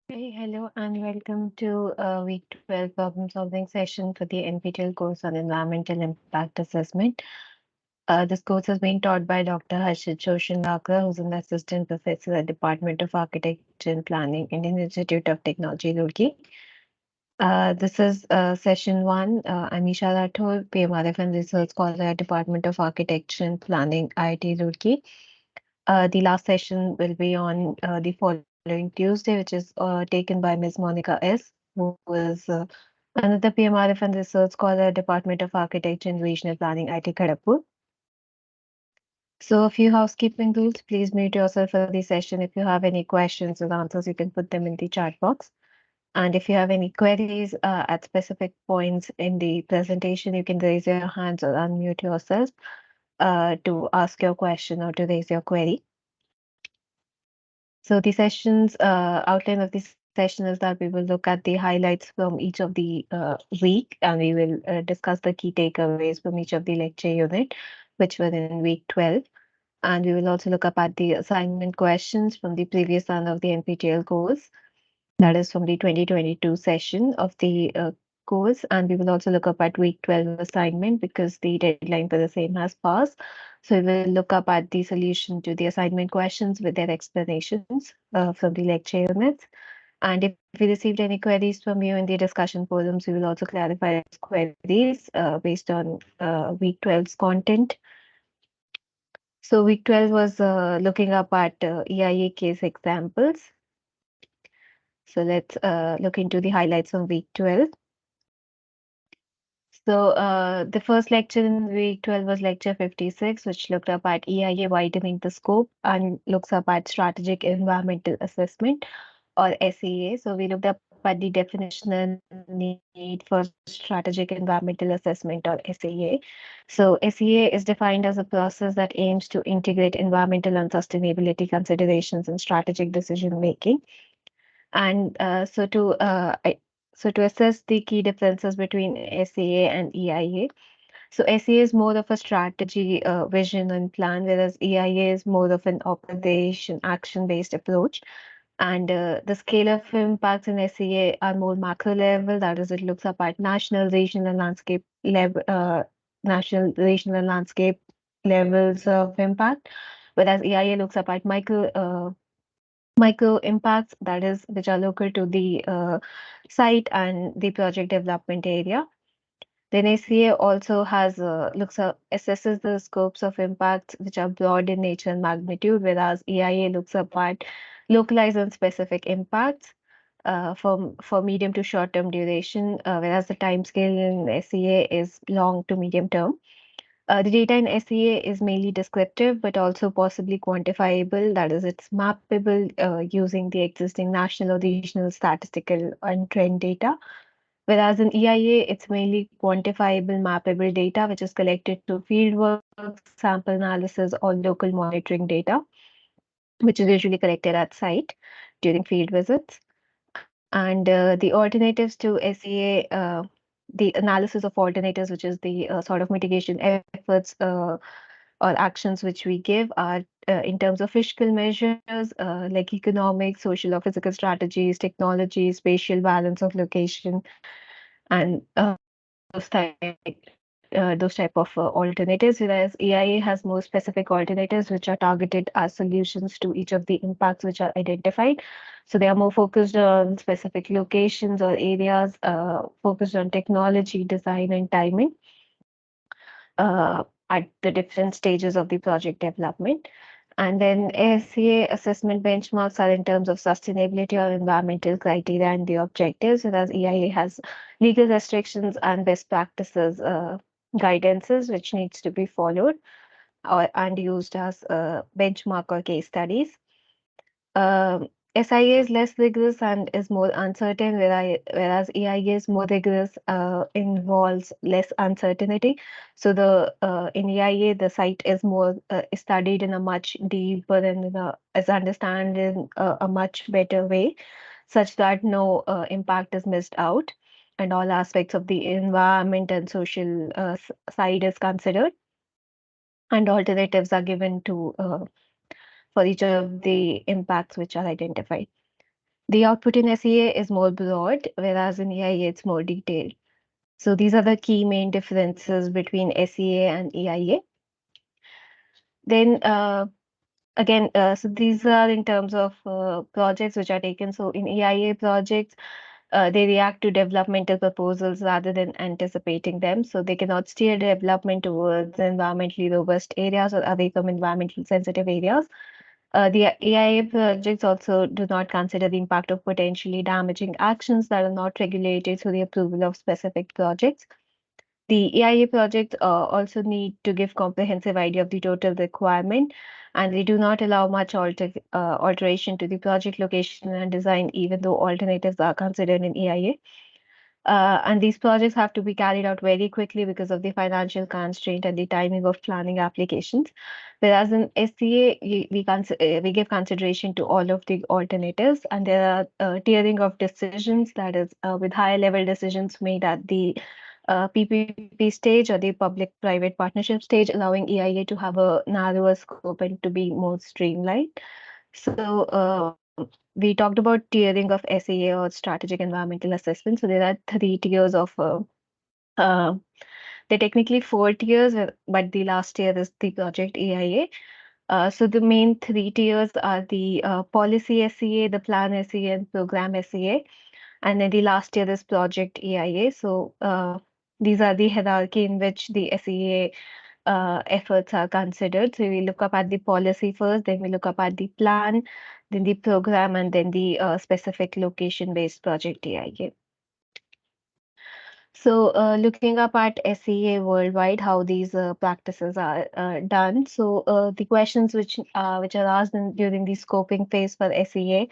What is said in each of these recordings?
Hey, hello, and welcome to week 12 problem solving session for the NPTEL course on environmental impact assessment. This course is being taught by Dr. Harshit Joshinlakar, who's an assistant professor at Department of Architecture and Planning, Indian Institute of Technology, Roorkee. This is session one. I'm Isha Rathore, PMRF and Research Scholar at Department of Architecture and Planning, IIT Roorkee. The last session will be on the following Tuesday, which is taken by Ms. Monica S., who is another PMRF and Research Scholar, Department of Architecture and Regional Planning, IT Kharagpur. So, a few housekeeping rules. Please mute yourself for the session. If you have any questions or answers, you can put them in the chat box. And if you have any queries at specific points in the presentation, you can raise your hands or unmute yourself to ask your question or to raise your query. So the session's outline of the session is that we will look at the highlights from each of the week, and we will discuss the key takeaways from each of the lecture unit, which were in week 12. And we will also look up at the assignment questions from the previous round of the NPTEL course, that is from the 2022 session of the course. And we will also look up at week 12 assignment because the deadline for the same has passed. So we will look up at the solution to the assignment questions with their explanations from the lecture units. And if we received any queries from you in the discussion forums, we will also clarify those queries based on week 12's content. So week 12 was looking up at EIA case examples. So let's look into the highlights from week 12. So the first lecture in week 12 was lecture 56, which looked up at EIA widening the scope and looks up at strategic environmental assessment or SEA. So we looked up at the definitional need for strategic environmental assessment or SEA. So SEA is defined as a process that aims to integrate environmental and sustainability considerations in strategic decision making. And so to assess the key differences between SEA and EIA. So SEA is more of a strategy, vision, and plan, whereas EIA is more of an operation, action-based approach. And the scale of impacts in SEA are more macro level. That is, it looks up at national, regional, and landscape level, national, regional, and landscape levels of impact, whereas EIA looks up at micro impacts, that is, which are local to the site and the project development area. Then ACA also has assesses the scopes of impacts which are broad in nature and magnitude, whereas EIA looks up at localized and specific impacts for medium to short term duration, whereas the time scale in SEA is long to medium term. The data in SEA is mainly descriptive, but also possibly quantifiable. That is, it's mappable using the existing national or regional statistical and trend data. Whereas in EIA, it's mainly quantifiable, mappable data, which is collected through fieldwork, sample analysis, or local monitoring data, which is usually collected at site during field visits. And the alternatives to SEA, the analysis of alternatives, which is the sort of mitigation efforts or actions which we give, are in terms of fiscal measures like economic, social, or physical strategies, technology, spatial balance of location, and those type of alternatives, whereas EIA has more specific alternatives which are targeted as solutions to each of the impacts which are identified. So they are more focused on specific locations or areas, focused on technology, design, and timing at the different stages of the project development. And then ASCA assessment benchmarks are in terms of sustainability or environmental criteria and the objectives, whereas EIA has legal restrictions and best practices guidances which needs to be followed or and used as benchmark or case studies. SIA is less rigorous and is more uncertain, whereas EIA is more rigorous, involves less uncertainty. So the in EIA, the site is more studied in a much deeper and is understood in a much better way, such that no impact is missed out, and all aspects of the environment and social side is considered, and alternatives are given to for each of the impacts which are identified. The output in SEA is more broad, whereas in EIA it's more detailed. So these are the key main differences between SEA and EIA. Then again, so these are in terms of projects which are taken. So in EIA projects, they react to developmental proposals rather than anticipating them. So they cannot steer development towards environmentally robust areas or away from environmentally sensitive areas. The EIA projects also do not consider the impact of potentially damaging actions that are not regulated through the approval of specific projects. The EIA projects also need to give comprehensive idea of the total requirement, and they do not allow much alteration to the project location and design, even though alternatives are considered in EIA. And these projects have to be carried out very quickly because of the financial constraint and the timing of planning applications. Whereas in SCA, we give consideration to all of the alternatives, and there are tiering of decisions, that is, with higher level decisions made at the PPP stage or the public-private partnership stage, allowing EIA to have a narrower scope and to be more streamlined. So we talked about tiering of SAA or strategic environmental assessment. So there are three tiers of uh, they're technically four tiers, but the last tier is the project AIA. So the main three tiers are the policy SCA, the plan SCA, and program SCA. And then the last tier is project AIA. So these are the hierarchy in which the SEA efforts are considered. So we look up at the policy first, then we look up at the plan, then the program, and then the specific location-based project AIA. So looking up at SEA worldwide, how these practices are done. So the questions which are asked during the scoping phase for SEA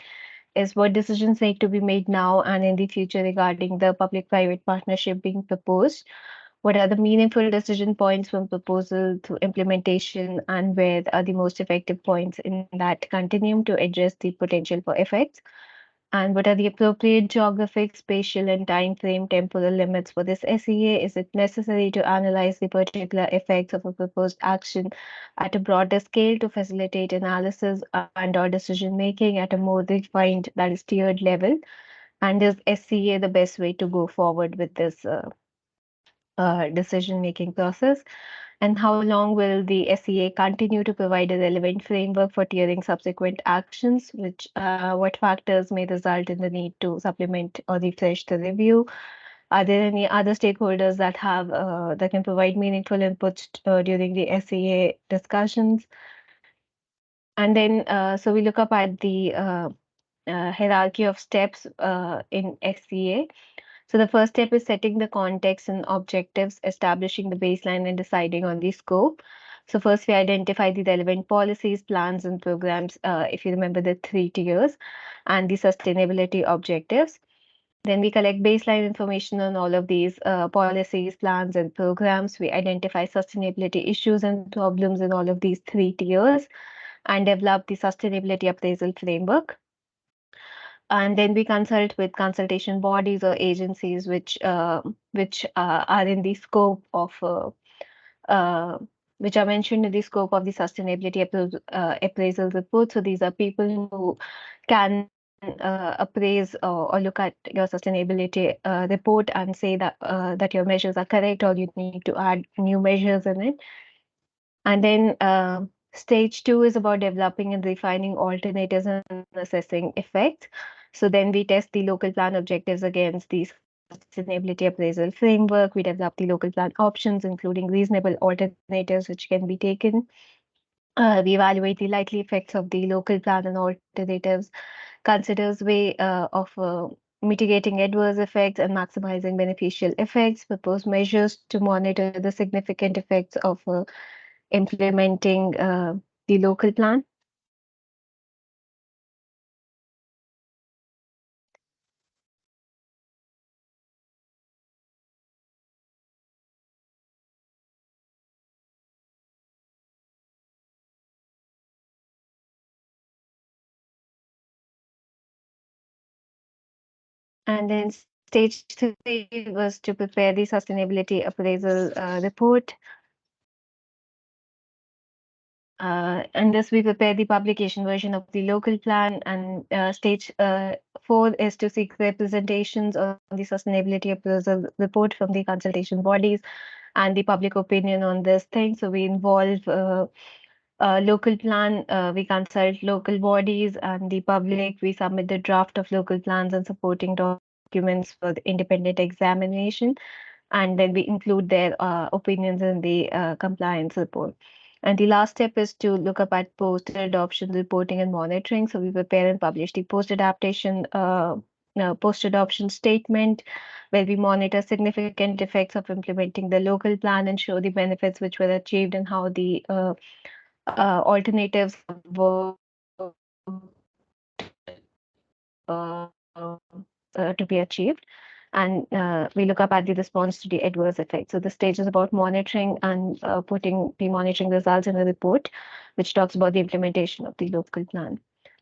is what decisions need to be made now and in the future regarding the public-private partnership being proposed. What are the meaningful decision points from proposal to implementation, and where are the most effective points in that continuum to address the potential for effects? And what are the appropriate geographic, spatial, and time frame temporal limits for this SEA? Is it necessary to analyze the particular effects of a proposed action at a broader scale to facilitate analysis and/or decision making at a more refined, that is tiered level? And is SCA the best way to go forward with this decision-making process? And how long will the SEA continue to provide a relevant framework for tiering subsequent actions? What factors may result in the need to supplement or refresh the review? Are there any other stakeholders that can provide meaningful inputs during the SEA discussions? And then, so we look up at the hierarchy of steps in SCA. So the first step is setting the context and objectives, establishing the baseline and deciding on the scope. So first we identify the relevant policies, plans, and programs, if you remember the three tiers, and the sustainability objectives. Then we collect baseline information on all of these policies, plans, and programs. We identify sustainability issues and problems in all of these three tiers and develop the sustainability appraisal framework. And then we consult with consultation bodies or agencies which are in the scope of uh, which are mentioned in the scope of the sustainability appraisal report. So these are people who can appraise or look at your sustainability report and say that your measures are correct or you need to add new measures in it. And then stage two is about developing and refining alternatives and assessing effects. So then we test the local plan objectives against the sustainability appraisal framework. We develop the local plan options, including reasonable alternatives which can be taken. We evaluate the likely effects of the local plan and alternatives, considers way of mitigating adverse effects and maximizing beneficial effects, propose measures to monitor the significant effects of implementing the local plan. And then stage three was to prepare the sustainability appraisal report. And thus we prepare the publication version of the local plan, and stage 4 is to seek representations on the sustainability appraisal report from the consultation bodies and the public opinion on this thing. So we involve local plan, we consult local bodies and the public. We submit the draft of local plans and supporting documents for the independent examination, and then we include their opinions in the compliance report. And the last step is to look up at post-adoption reporting and monitoring. So we prepare and publish the post-adoption statement, where we monitor significant effects of implementing the local plan and show the benefits which were achieved and how the alternatives have worked uh, to be achieved. And we look up at the response to the adverse effects. So the stage is about monitoring and putting the monitoring results in a report, which talks about the implementation of the local plan.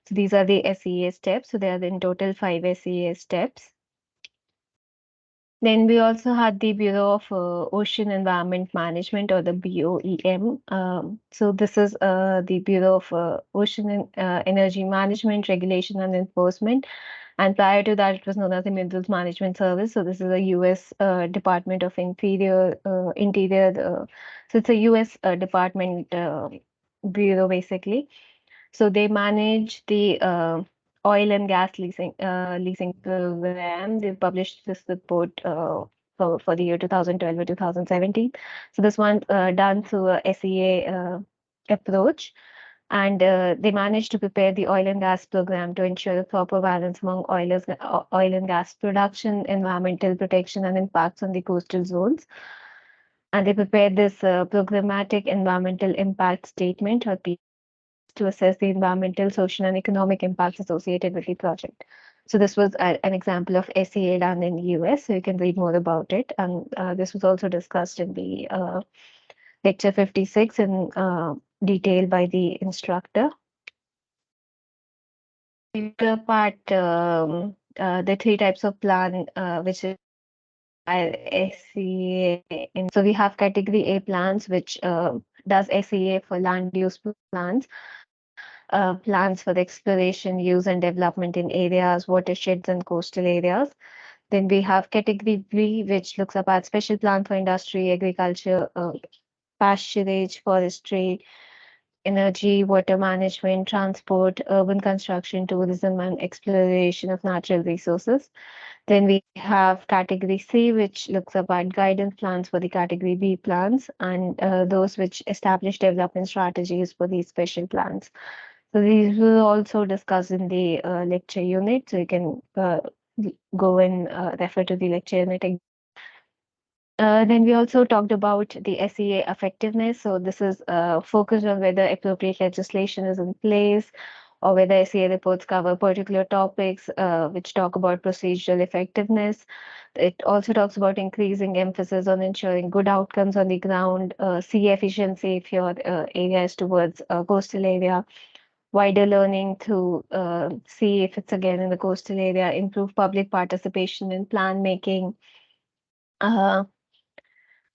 So these are the SEA steps. So there are in total 5 SEA steps. Then we also had the Bureau of Ocean Environment Management, or the BOEM. So this is the Bureau of Ocean and Energy Management, Regulation and Enforcement. And prior to that, it was known as the Minerals Management Service. So this is a U.S. Department of Interior. So it's a U.S. Department bureau, basically. So they manage the oil and gas leasing program. They published this report for the year 2012 or 2017. So this one done through a SEA approach. And they managed to prepare the oil and gas program to ensure a proper balance among oil and gas production, environmental protection, and impacts on the coastal zones. And they prepared this programmatic environmental impact statement, or to assess the environmental, social, and economic impacts associated with the project. So this was an example of SEA done in the US. So you can read more about it. And this was also discussed in the lecture 56 in detail by the instructor. We look at the 3 types of plan, which is SEA. And so we have category A plans, which does SEA for land use plans. Plans for the exploration, use, and development in areas, watersheds, and coastal areas. Then we have category B, which looks up at special plan for industry, agriculture, pasturage, forestry, energy, water management, transport, urban construction, tourism, and exploration of natural resources. Then we have category C, which looks up at guidance plans for the category B plans, and those which establish development strategies for these special plans. So these were also discussed in the lecture unit. So you can go and refer to the lecture unit. Then we also talked about the SEA effectiveness. So this is focused on whether appropriate legislation is in place, or whether SEA reports cover particular topics which talk about procedural effectiveness. It also talks about increasing emphasis on ensuring good outcomes on the ground, sea efficiency if your area is towards a coastal area, wider learning to see if it's again in the coastal area, improve public participation in plan making. Uh,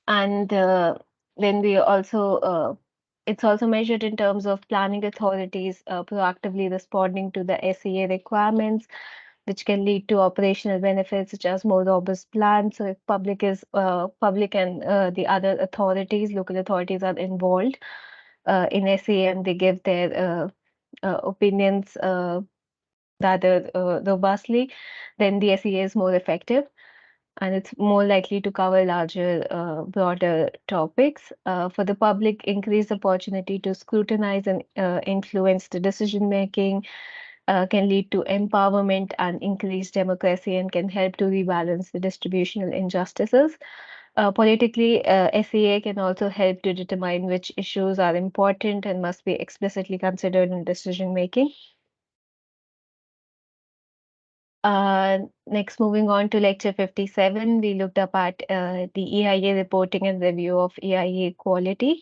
and then we also, it's also measured in terms of planning authorities proactively responding to the SEA requirements, which can lead to operational benefits such as more robust plans. So if public and the other authorities, local authorities are involved in SEA, and they give their opinions rather robustly, then the SEA is more effective, and it's more likely to cover larger, broader topics. For the public, increased opportunity to scrutinize and influence the decision making can lead to empowerment and increased democracy, and can help to rebalance the distributional injustices. Politically, SEA can also help to determine which issues are important and must be explicitly considered in decision making. Next, moving on to lecture 57, we looked up at the EIA reporting and review of EIA quality.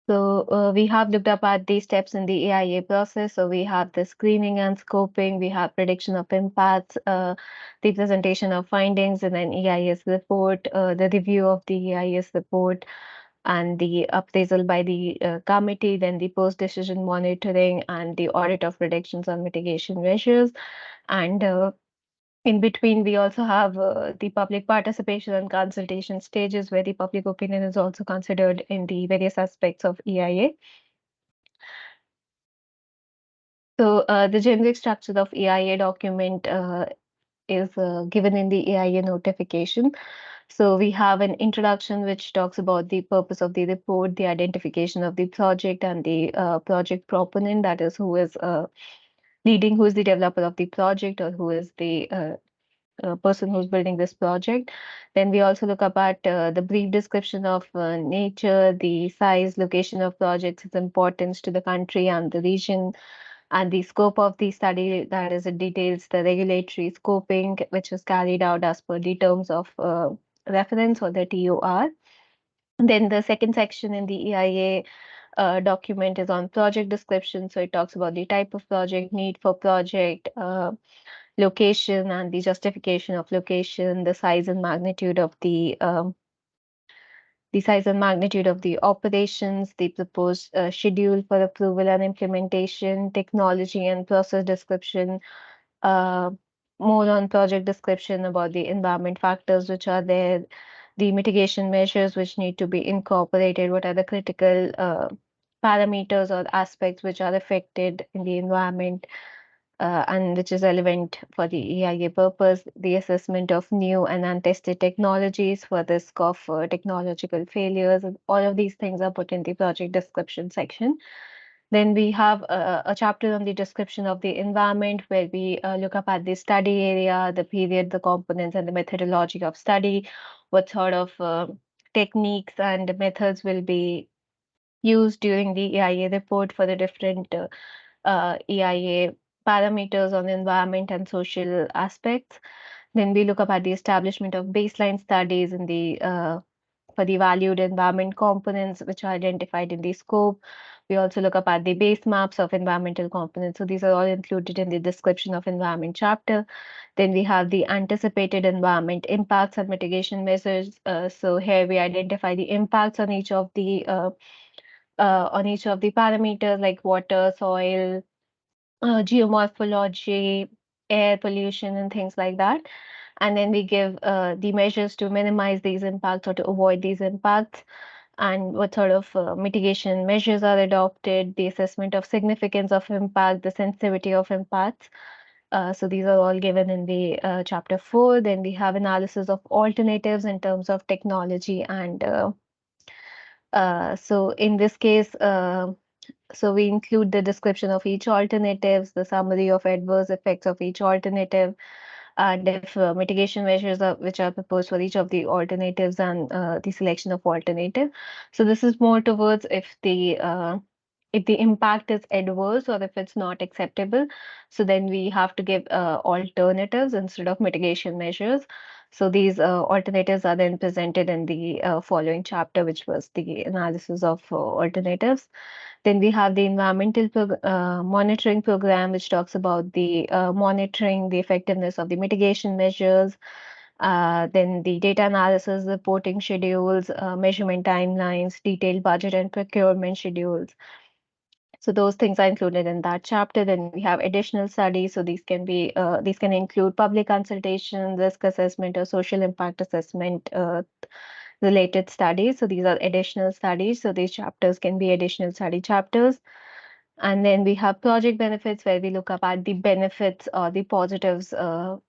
So we have looked up at the steps in the AIA process. So we have the screening and scoping, we have prediction of impacts, the presentation of findings, and then EIS report, the review of the EIS report, and the appraisal by the committee, then the post-decision monitoring, and the audit of predictions on mitigation measures. And in between, we also have the public participation and consultation stages where the public opinion is also considered in the various aspects of EIA. So the generic structure of EIA document is given in the EIA notification. So we have an introduction which talks about the purpose of the report, the identification of the project, and the project proponent, that is who is leading, who is the developer of the project, or who is the person who's building this project. Then we also look up at the brief description of nature, the size, location of projects, its importance to the country and the region, and the scope of the study, that is, it details the regulatory scoping, which is carried out as per the terms of reference, or the TOR. Then the second section in the EIA document is on project description. So it talks about the type of project, need for project, location and the justification of location, the size and magnitude of the size and magnitude of the operations, the proposed schedule for approval and implementation, technology and process description, uh, more on project description about the environment factors which are there, the mitigation measures which need to be incorporated, what are the critical parameters or aspects which are affected in the environment, and which is relevant for the EIA purpose, the assessment of new and untested technologies for risk of technological failures. And all of these things are put in the project description section. Then we have a chapter on the description of the environment where we look up at the study area, the period, the components, and the methodology of study, what sort of techniques and methods will be used during the EIA report for the different EIA parameters on environment and social aspects. Then we look up at the establishment of baseline studies in the for the valued environment components which are identified in the scope. We also look up at the base maps of environmental components. So these are all included in the description of environment chapter. Then we have the anticipated environment impacts and mitigation measures. So here we identify the impacts on each of the parameters like water, soil, geomorphology, air pollution, and things like that. And then we give the measures to minimize these impacts or to avoid these impacts, and what sort of mitigation measures are adopted, the assessment of significance of impact, the sensitivity of impacts. So these are all given in the chapter 4. Then we have analysis of alternatives in terms of technology and so in this case, so we include the description of each alternatives, the summary of adverse effects of each alternative, and if mitigation measures which are proposed for each of the alternatives, and the selection of alternative. So this is more towards if the impact is adverse or if it's not acceptable. So then we have to give alternatives instead of mitigation measures. So these alternatives are then presented in the following chapter, which was the analysis of alternatives. Then we have the environmental monitoring program, which talks about the monitoring the effectiveness of the mitigation measures. Then the data analysis, reporting schedules, measurement timelines, detailed budget and procurement schedules. So those things are included in that chapter. Then we have additional studies. So these can include public consultation, risk assessment, or social impact assessment related studies. So these are additional studies. So these chapters can be additional study chapters. And then we have project benefits where we look up at the benefits or the positives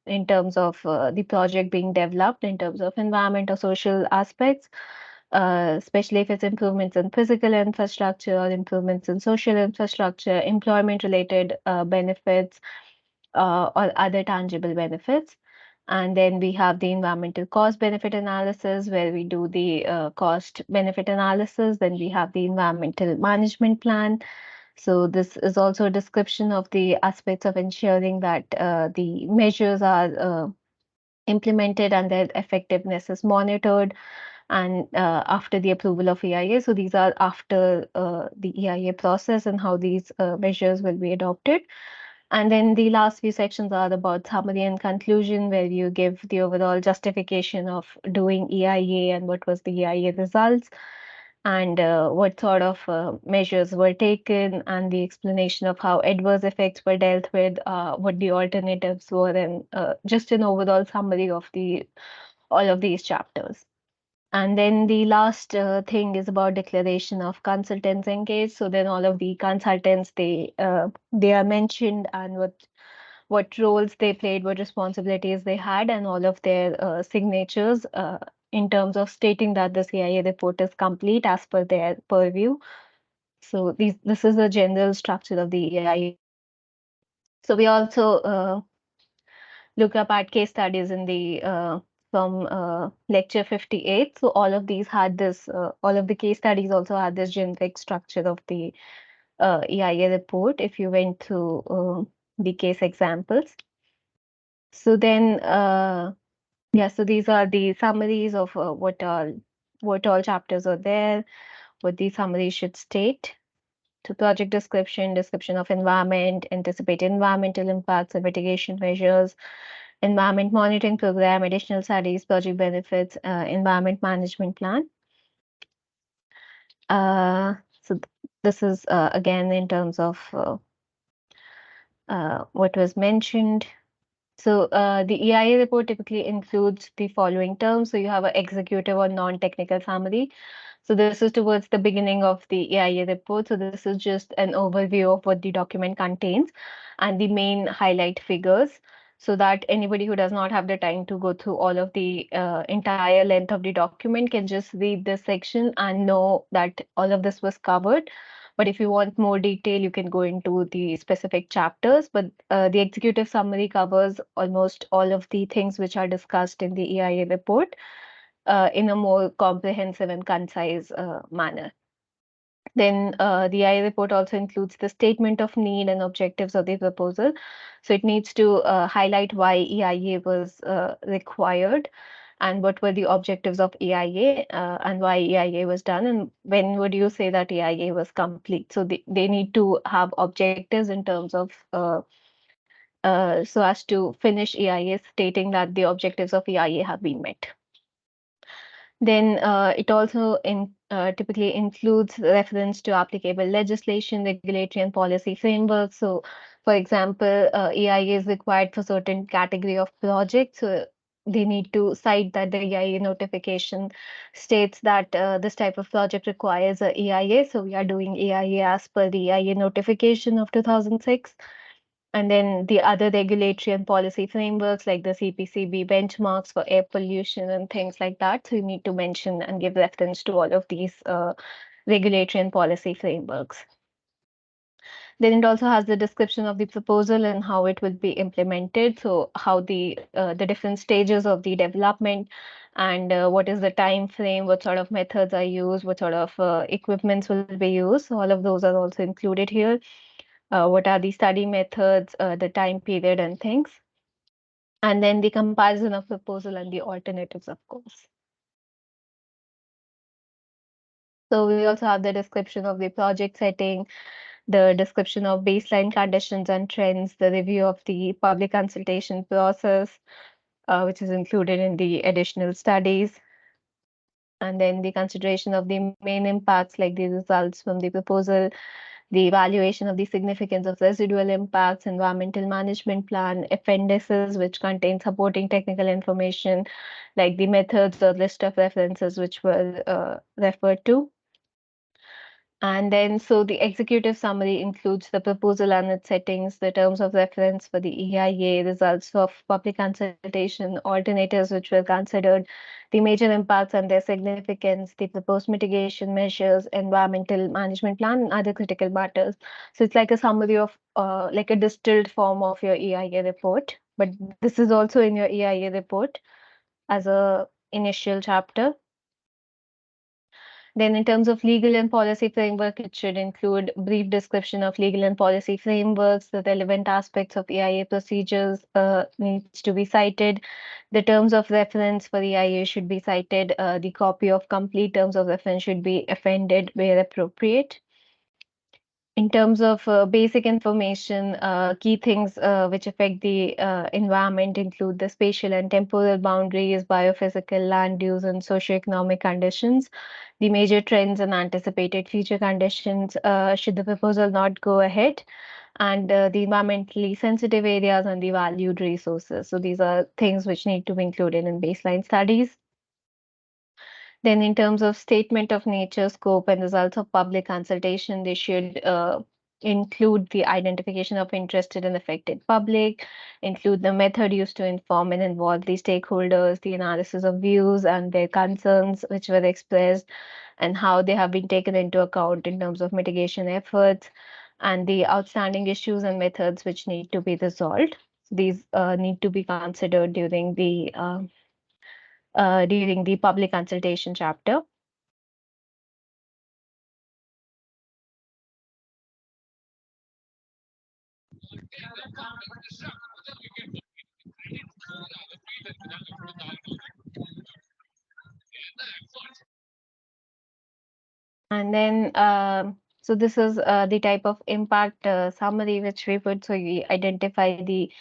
in terms of the project being developed in terms of environment or social aspects, especially if it's improvements in physical infrastructure or improvements in social infrastructure, employment related benefits, or other tangible benefits. And then we have the environmental cost benefit analysis where we do the cost benefit analysis. Then we have the environmental management plan. So this is also a description of the aspects of ensuring that the measures are implemented and their effectiveness is monitored. and after the approval of EIA. So these are after the EIA process and how these measures will be adopted. And then the last few sections are about summary and conclusion, where you give the overall justification of doing EIA and what was the EIA results, and what sort of measures were taken, and the explanation of how adverse effects were dealt with, what the alternatives were, and just an overall summary of the all of these chapters. And then the last thing is about declaration of consultants engaged. So then all of the consultants, they are mentioned, and what roles they played, what responsibilities they had, and all of their signatures in terms of stating that the CIA report is complete as per their purview. So this is the general structure of the EIA. So we also look up at case studies in the from lecture 58. So all of these had this, all of the case studies also had this generic structure of the EIA report if you went through the case examples. So then, yeah, so these are the summaries of what all chapters are there, what the summary should state. So project description, description of environment, anticipated environmental impacts and mitigation measures, environment monitoring program, additional studies, project benefits, environment management plan. So this is again in terms of what was mentioned. So the EIA report typically includes the following terms. So you have an executive or non-technical summary. So this is towards the beginning of the EIA report. So this is just an overview of what the document contains and the main highlight figures, so that anybody who does not have the time to go through all of the entire length of the document can just read this section and know that all of this was covered. But if you want more detail, you can go into the specific chapters. But the executive summary covers almost all of the things which are discussed in the EIA report in a more comprehensive and concise manner. Then the EIA report also includes the statement of need and objectives of the proposal. So it needs to highlight why EIA was required, and what were the objectives of EIA, and why EIA was done, and when would you say that EIA was complete. So they need to have objectives in terms of so as to finish EIA stating that the objectives of EIA have been met. Then it also typically includes reference to applicable legislation, regulatory, and policy frameworks. So, for example, EIA is required for certain category of projects. So they need to cite that the EIA notification states that this type of project requires a EIA. So we are doing EIA as per the EIA notification of 2006. And then the other regulatory and policy frameworks like the CPCB benchmarks for air pollution and things like that. So you need to mention and give reference to all of these regulatory and policy frameworks. Then it also has the description of the proposal and how it will be implemented. So how the different stages of the development, and what is the time frame, what sort of methods are used, what sort of equipments will be used. So all of those are also included here. What are the study methods, the time period, and things. And then the comparison of proposal and the alternatives, of course. So we also have the description of the project setting, the description of baseline conditions and trends, the review of the public consultation process, which is included in the additional studies, and then the consideration of the main impacts like the results from the proposal, the evaluation of the significance of residual impacts, environmental management plan, appendices which contain supporting technical information like the methods or list of references which were referred to. And then, so the executive summary includes the proposal and its settings, the terms of reference for the EIA, results of public consultation, alternatives which were considered, the major impacts and their significance, the proposed mitigation measures, environmental management plan, and other critical matters. So it's like a summary of, like a distilled form of your EIA report. But this is also in your EIA report as a initial chapter. Then in terms of legal and policy framework, it should include brief description of legal and policy frameworks, the relevant aspects of EIA procedures needs to be cited. The terms of reference for EIA should be cited. The copy of complete terms of reference should be appended where appropriate. In terms of basic information, key things which affect the environment include the spatial and temporal boundaries, biophysical, land use, and socioeconomic conditions, the major trends and anticipated future conditions should the proposal not go ahead, and the environmentally sensitive areas and the valued resources. So these are things which need to be included in baseline studies. Then in terms of statement of nature, scope, and results of public consultation, they should include the identification of interested and affected public, include the method used to inform and involve the stakeholders, the analysis of views and their concerns which were expressed, and how they have been taken into account in terms of mitigation efforts, and the outstanding issues and methods which need to be resolved. These need to be considered during the public consultation chapter. And then, so this is the type of impact summary which we put. So we identify the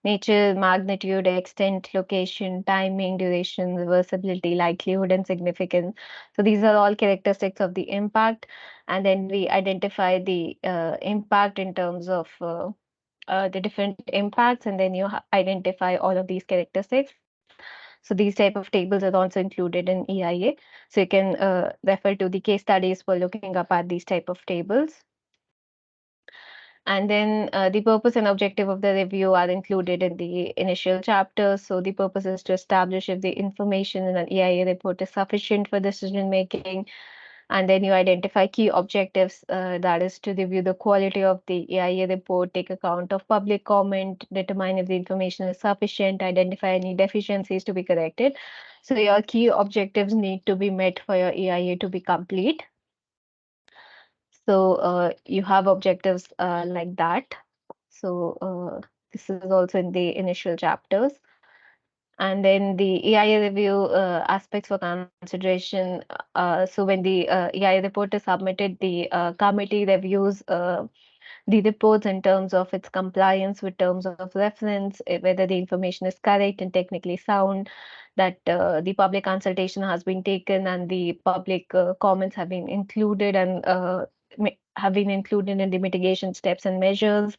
nature, magnitude, extent, location, timing, duration, reversibility, likelihood, and significance. So these are all characteristics of the impact. And then we identify the impact in terms of the different impacts, and then you identify all of these characteristics. So these type of tables are also included in EIA. So you can refer to the case studies for looking up at these type of tables. And then the purpose and objective of the review are included in the initial chapter. So the purpose is to establish if the information in an EIA report is sufficient for decision making. And then you identify key objectives, that is to review the quality of the EIA report, take account of public comment, determine if the information is sufficient, identify any deficiencies to be corrected. So your key objectives need to be met for your EIA to be complete. So you have objectives like that. So this is also in the initial chapters. And then the EIA review aspects for consideration. So when the EIA report is submitted, the committee reviews the reports in terms of its compliance with terms of reference, whether the information is correct and technically sound, that the public consultation has been taken and the public comments have been included and have been included in the mitigation steps and measures.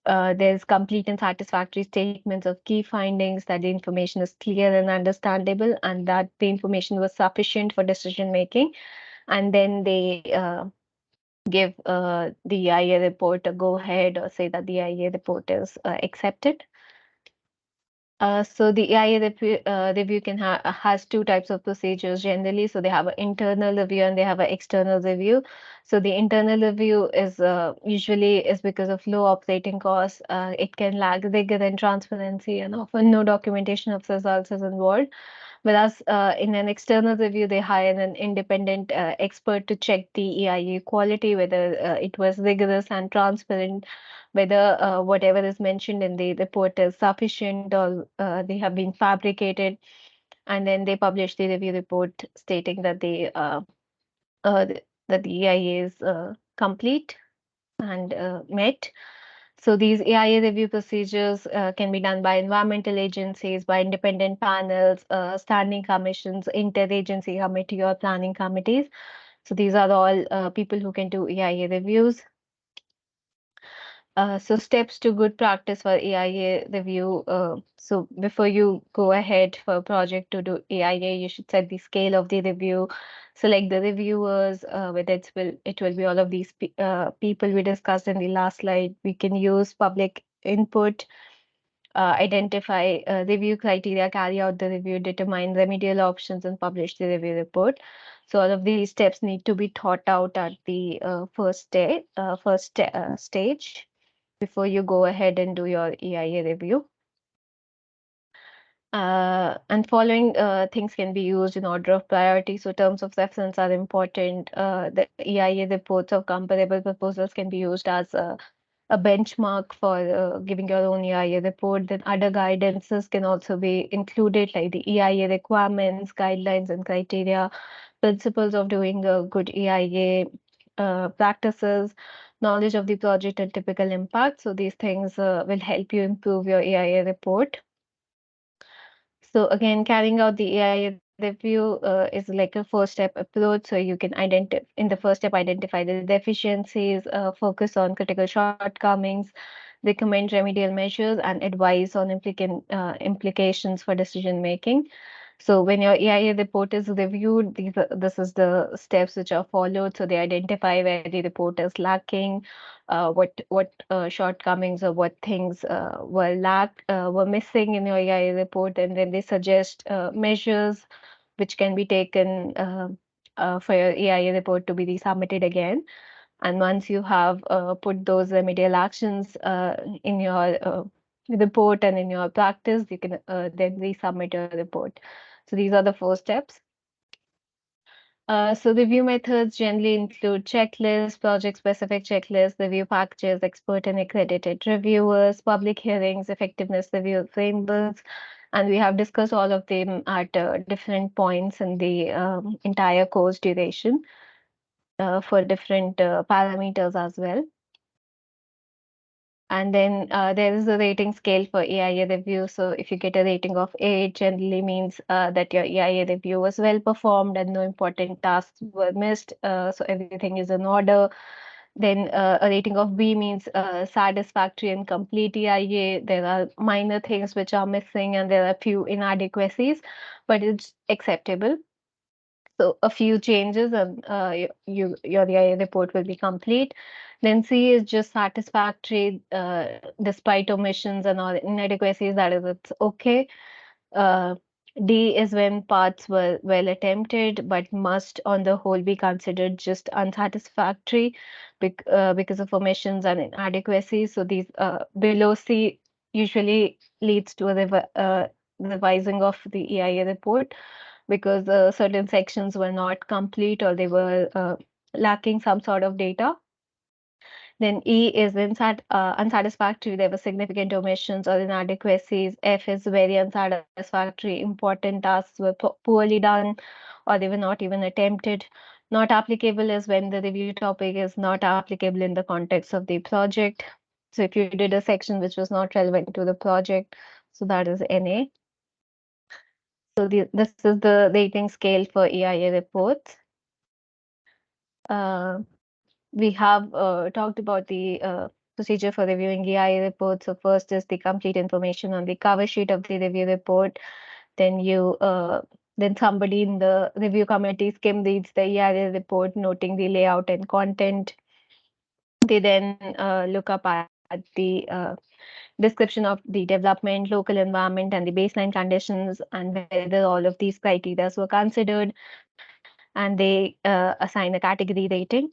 There's complete and satisfactory statements of key findings, that the information is clear and understandable, and that the information was sufficient for decision making. And then they give the EIA report a go ahead, or say that the EIA report is accepted. So the EIA review has two types of procedures generally. So they have an internal review and they have an external review. So the internal review is usually is because of low operating costs. It can lack rigor and transparency, and often no documentation of results is involved. Whereas in an external review, they hire an independent expert to check the EIA quality, whether it was rigorous and transparent, whether whatever is mentioned in the report is sufficient or they have been fabricated. And then they publish the review report stating that uh, that the EIA is complete and met. So these EIA review procedures can be done by environmental agencies, by independent panels, standing commissions, interagency committee, or planning committees. So these are all people who can do EIA reviews. So steps to good practice for AIA review. So before you go ahead for a project to do AIA, you should set the scale of the review, select the reviewers, whether it will be all of these people we discussed in the last slide. We can use public input, identify review criteria, carry out the review, determine remedial options, and publish the review report. So all of these steps need to be thought out at the first stage before you go ahead and do your EIA review. And following things can be used in order of priority. So terms of reference are important. The EIA reports of comparable proposals can be used as a benchmark for giving your own EIA report. Then other guidances can also be included, like the EIA requirements, guidelines, and criteria, principles of doing a good EIA, practices, knowledge of the project and typical impact. So these things will help you improve your EIA report. So again, carrying out the AI review is like a first step approach. So you can identify in the first step, identify the deficiencies, focus on critical shortcomings, recommend remedial measures, and advise on implications for decision making. So when your EIA report is reviewed, this is the steps which are followed. So they identify where the report is lacking, what shortcomings or what things were missing in your EIA report, and then they suggest measures which can be taken for your EIA report to be resubmitted again. And once you have put those remedial actions in your report and in your practice, you can then resubmit your report. So these are the four steps. So review methods generally include checklists, project-specific checklists, review packages, expert and accredited reviewers, public hearings, effectiveness review frameworks, and we have discussed all of them at different points in the entire course duration for different parameters as well. And then there is a rating scale for EIA review. So if you get a rating of A, it generally means that your EIA review was well performed and no important tasks were missed. So everything is in order. Then a rating of B means satisfactory and complete EIA. There are minor things which are missing and there are few inadequacies, but it's acceptable. So a few changes and your EIA report will be complete. Then C is just satisfactory despite omissions and all inadequacies, that is, it's okay. Uh, D is when parts were well attempted, but must on the whole be considered just unsatisfactory because of omissions and inadequacies. So these below C usually leads to a revising of the EIA report because certain sections were not complete or they were lacking some sort of data. Then E is unsatisfactory. There were significant omissions or inadequacies. F is very unsatisfactory. Important tasks were poorly done or they were not even attempted. Not applicable is when the review topic is not applicable in the context of the project. So if you did a section which was not relevant to the project, so that is NA. So this is the rating scale for EIA reports. We have talked about the procedure for reviewing EIA reports. So first is the complete information on the cover sheet of the review report. Then then somebody in the review committee skim reads the EIA report, noting the layout and content. They then look up at the description of the development, local environment, and the baseline conditions, and whether all of these criteria were considered, and they assign a category rating.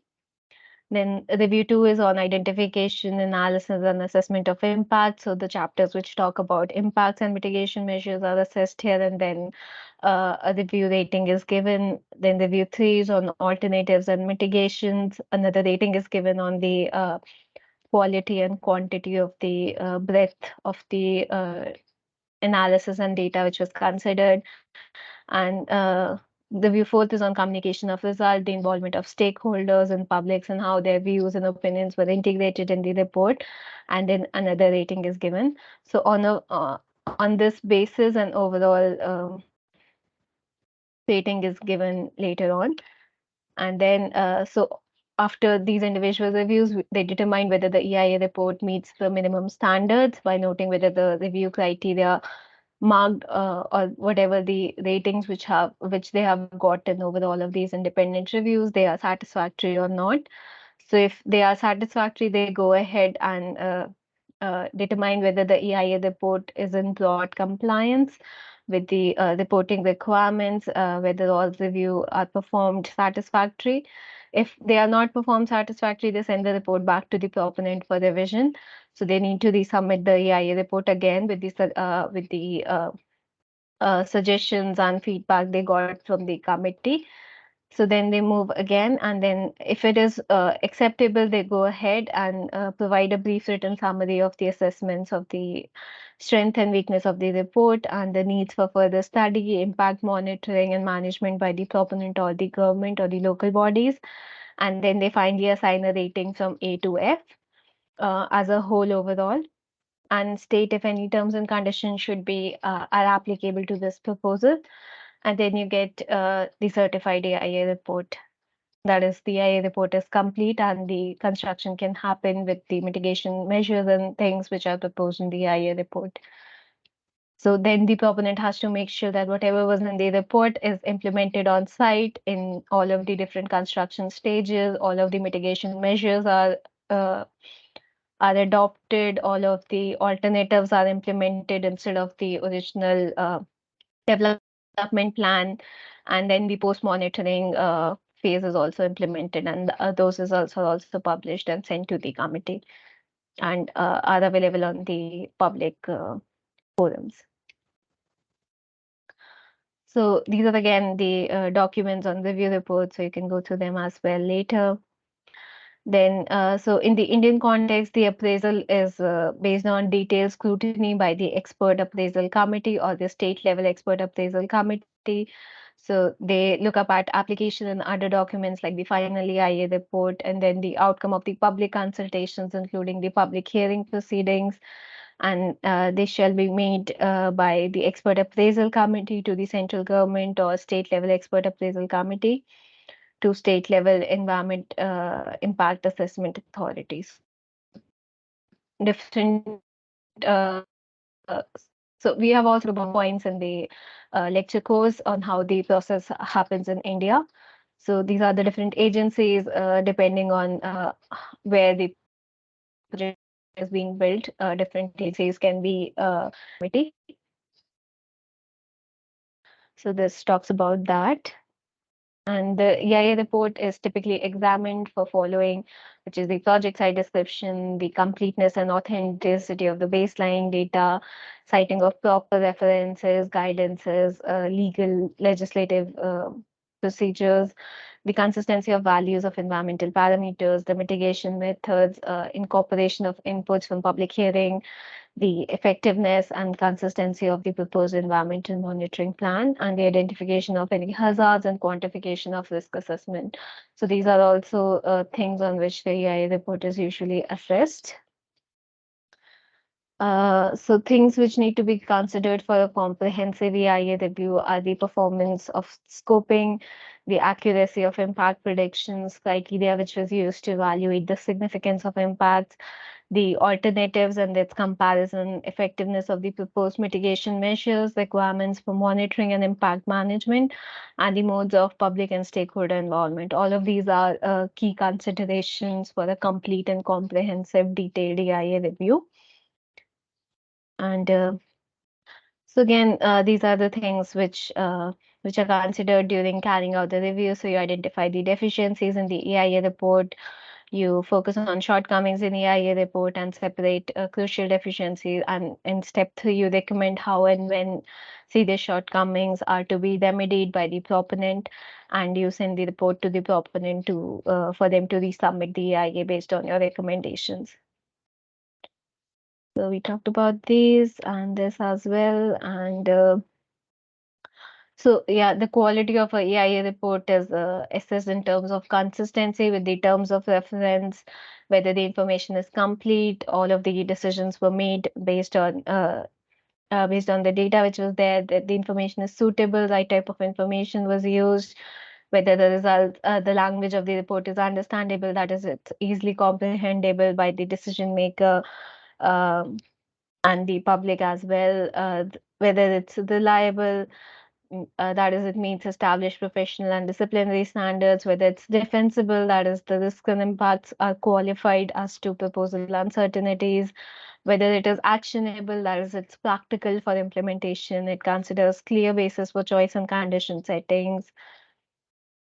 Then review 2 is on identification, analysis, and assessment of impact. So the chapters which talk about impacts and mitigation measures are assessed here, and then a review rating is given. Then review 3 is on alternatives and mitigations. Another rating is given on the quality and quantity of the breadth of the analysis and data which was considered. And the view fourth is on communication of result, the involvement of stakeholders and publics, and how their views and opinions were integrated in the report. And then another rating is given. So on this basis, an overall rating is given later on. And then so after these individual reviews, they determine whether the EIA report meets the minimum standards by noting whether the review criteria marked or whatever the ratings which they have gotten over all of these independent reviews, they are satisfactory or not. So if they are satisfactory, they go ahead and determine whether the EIA report is in broad compliance with the reporting requirements, whether all review are performed satisfactory. If they are not performed satisfactory, they send the report back to the proponent for revision. So they need to resubmit the EIA report again with the suggestions and feedback they got from the committee. So then they move again, and then if it is acceptable, they go ahead and provide a brief written summary of the assessments of the strength and weakness of the report and the needs for further study, impact monitoring and management by the proponent or the government or the local bodies. And then they finally assign a rating from A to F as a whole overall, and state if any terms and conditions should be are applicable to this proposal. And then you get the certified AIA report. That is, the IA report is complete and the construction can happen with the mitigation measures and things which are proposed in the IA report. So then the proponent has to make sure that whatever was in the report is implemented on site in all of the different construction stages, all of the mitigation measures uh, are adopted, all of the alternatives are implemented instead of the original development plan, and then the post monitoring phase is also implemented, and those results are also published and sent to the committee and are available on the public forums. So these are again the documents on review reports, so you can go through them as well later. Then, so in the Indian context, the appraisal is based on detailed scrutiny by the expert appraisal committee or the state level expert appraisal committee. So they look up at application and other documents like the final EIA report, and then the outcome of the public consultations, including the public hearing proceedings. And they shall be made by the expert appraisal committee to the central government or state level expert appraisal committee to state level environment impact assessment authorities. So different so we have also about points in the lecture course on how the process happens in India. So these are the different agencies depending on where the project is being built. Different agencies can be committee. So this talks about that. And the EIA report is typically examined for following, which is the project site description, the completeness and authenticity of the baseline data, citing of proper references, guidances, legal, legislative procedures, the consistency of values of environmental parameters, the mitigation methods, incorporation of inputs from public hearing, the effectiveness and consistency of the proposed environmental monitoring plan, and the identification of any hazards and quantification of risk assessment. So these are also things on which the EIA report is usually assessed. So things which need to be considered for a comprehensive EIA review are the performance of scoping, the accuracy of impact predictions, criteria which was used to evaluate the significance of impacts, the alternatives and its comparison, effectiveness of the proposed mitigation measures, requirements for monitoring and impact management, and the modes of public and stakeholder involvement. All of these are key considerations for a complete and comprehensive detailed EIA review. And so again, these are the things which are considered during carrying out the review. So you identify the deficiencies in the EIA report, you focus on shortcomings in EIA report and separate crucial deficiencies. And in step 3, you recommend how and when serious shortcomings are to be remedied by the proponent, and you send the report to the proponent to for them to resubmit the EIA based on your recommendations. So we talked about these and this as well. And so yeah, the quality of a EIA report is assessed in terms of consistency with the terms of reference, whether the information is complete, all of the decisions were made based on the data which was there, that the information is suitable, right type of information was used, whether the result, the language of the report is understandable, that is, it's easily comprehensible by the decision maker. And the public as well, whether it's reliable, that is, it meets established professional and disciplinary standards, whether it's defensible, that is, the risks and impacts are qualified as to proposal uncertainties, whether it is actionable, that is, it's practical for implementation, it considers clear basis for choice and condition settings.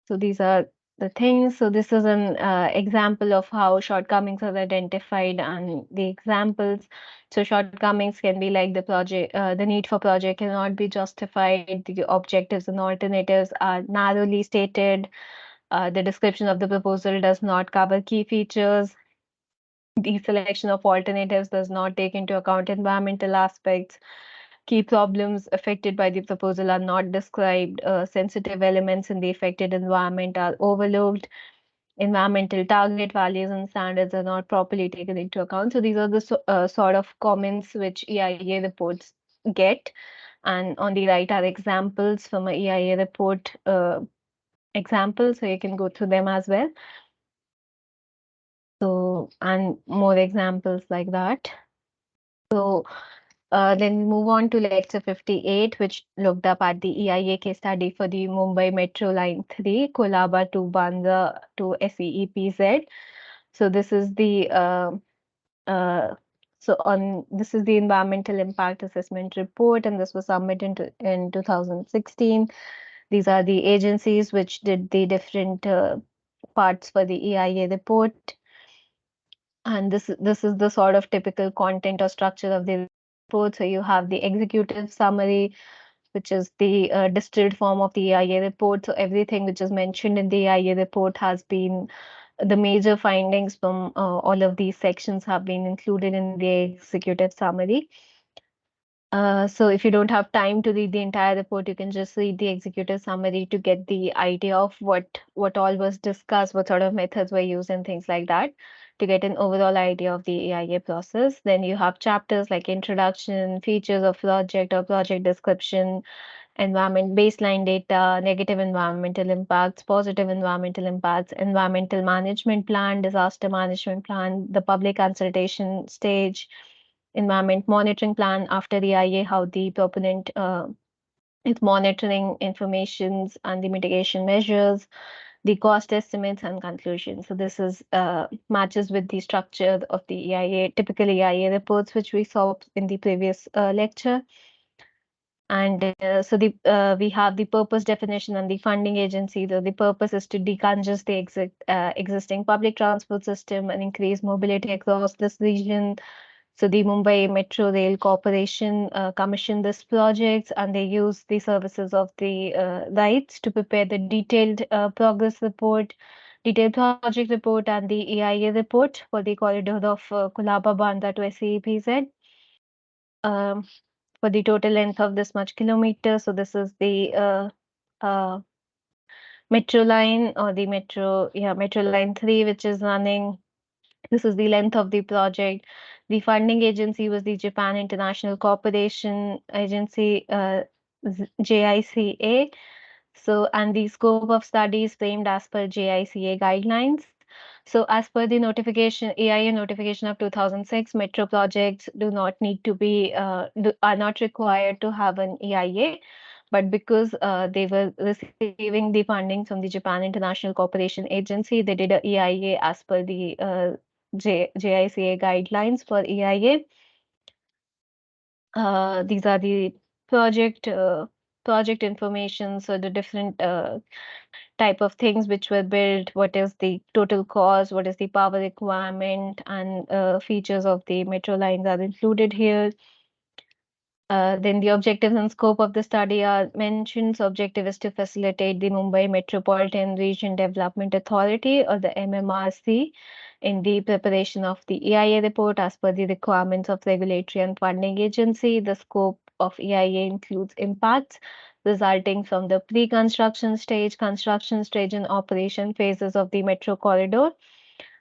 So these are the things. So this is an example of how shortcomings are identified and the examples. So shortcomings can be like the need for project cannot be justified, the objectives and alternatives are narrowly stated, the description of the proposal does not cover key features, the selection of alternatives does not take into account environmental aspects, key problems affected by the proposal are not described, sensitive elements in the affected environment are overlooked, environmental target values and standards are not properly taken into account. So these are the sort of comments which EIA reports get. And on the right are examples from a EIA report example, so you can go through them as well. So, and more examples like that. So then we move on to lecture 58, which looked up at the EIA case study for the Mumbai Metro Line 3, Kolaba to Bandra to SEEPZ. So this is the uh, this is the environmental impact assessment report, and this was submitted in 2016. These are the agencies which did the different parts for the EIA report. And this is the sort of typical content or structure of the report. So you have the executive summary, which is the distilled form of the EIA report. So everything which is mentioned in the EIA report has been the major findings from all of these sections have been included in the executive summary. So if you don't have time to read the entire report, you can just read the executive summary to get the idea of what all was discussed, what sort of methods were used, and things like that, to get an overall idea of the AIA process. Then you have chapters like introduction, features of project or project description, environment baseline data, negative environmental impacts, positive environmental impacts, environmental management plan, disaster management plan, the public consultation stage, environment monitoring plan after the IA, how the proponent is monitoring informations and the mitigation measures, the cost estimates and conclusions. So this is matches with the structure of the EIA, typical EIA reports, which we saw in the previous lecture. And so we have the purpose definition and the funding agency. The purpose is to decongest the existing public transport system and increase mobility across this region. So the Mumbai Metro Rail Corporation commissioned this project, and they use the services of the RITES to prepare the detailed progress report, detailed project report, and the EIA report for the corridor of Kolaba Bandra to SEEPZ. Um, for the total length of this much kilometer. So this is the uh, metro line or the metro line 3, which is running. This is the length of the project. The funding agency was the Japan International Cooperation Agency, JICA. So, and the scope of study is framed as per JICA guidelines. So, as per the notification, AIA notification of 2006, metro projects do not need to be, are not required to have an EIA. But because they were receiving the funding from the Japan International Cooperation Agency, they did a EIA as per the JICA guidelines for EIA. These are the project project information, so the different type of things which were built, what is the total cost, what is the power requirement, and features of the metro lines are included here. Then the objectives and scope of the study are mentioned. So objective is to facilitate the Mumbai Metropolitan Region Development Authority, or the MMRC, in the preparation of the EIA report as per the requirements of regulatory and funding agency. The scope of EIA includes impacts resulting from the pre-construction stage, construction stage, and operation phases of the metro corridor,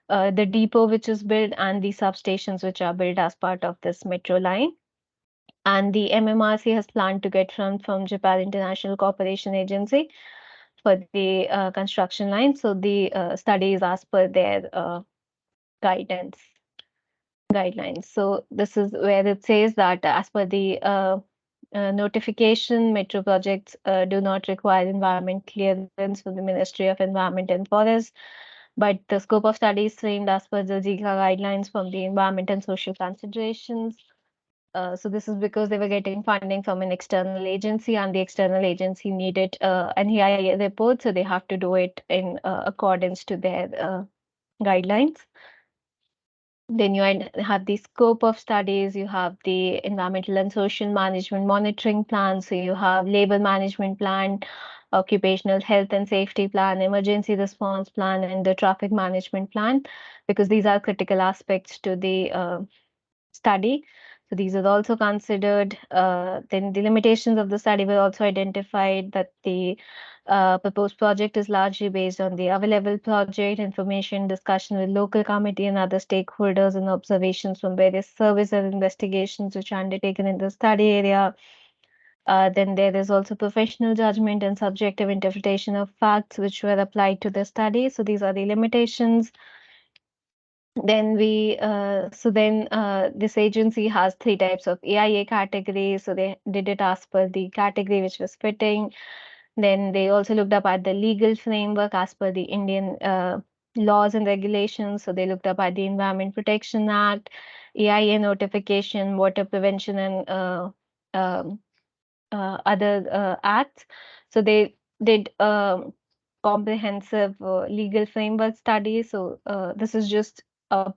the depot which is built, and the substations which are built as part of this metro line. And the MMRC has planned to get funds from Japan International Cooperation Agency for the construction line. So the study is as per their guidance guidelines. So this is where it says that as per the notification, metro projects do not require environment clearance from the Ministry of Environment and Forests, but the scope of study is framed as per the JICA guidelines from the environment and social considerations. So this is because they were getting funding from an external agency, and the external agency needed an EIA report, so they have to do it in accordance to their guidelines. Then you have the scope of studies, you have the environmental and social management monitoring plan, so you have labor management plan, occupational health and safety plan, emergency response plan, and the traffic management plan, because these are critical aspects to the study. So these are also considered. Then the limitations of the study were also identified, that the proposed project is largely based on the available project information, discussion with local committee and other stakeholders, and observations from various surveys and investigations which are undertaken in the study area. Then there is also professional judgment and subjective interpretation of facts which were applied to the study. So these are the limitations. Then this agency has three types of AIA categories. So they did it as per the category which was fitting. Then they also looked up at the legal framework as per the Indian laws and regulations. So they looked up at the Environment Protection Act, AIA notification, water prevention, and um, other acts. So they did comprehensive legal framework study. So this is just a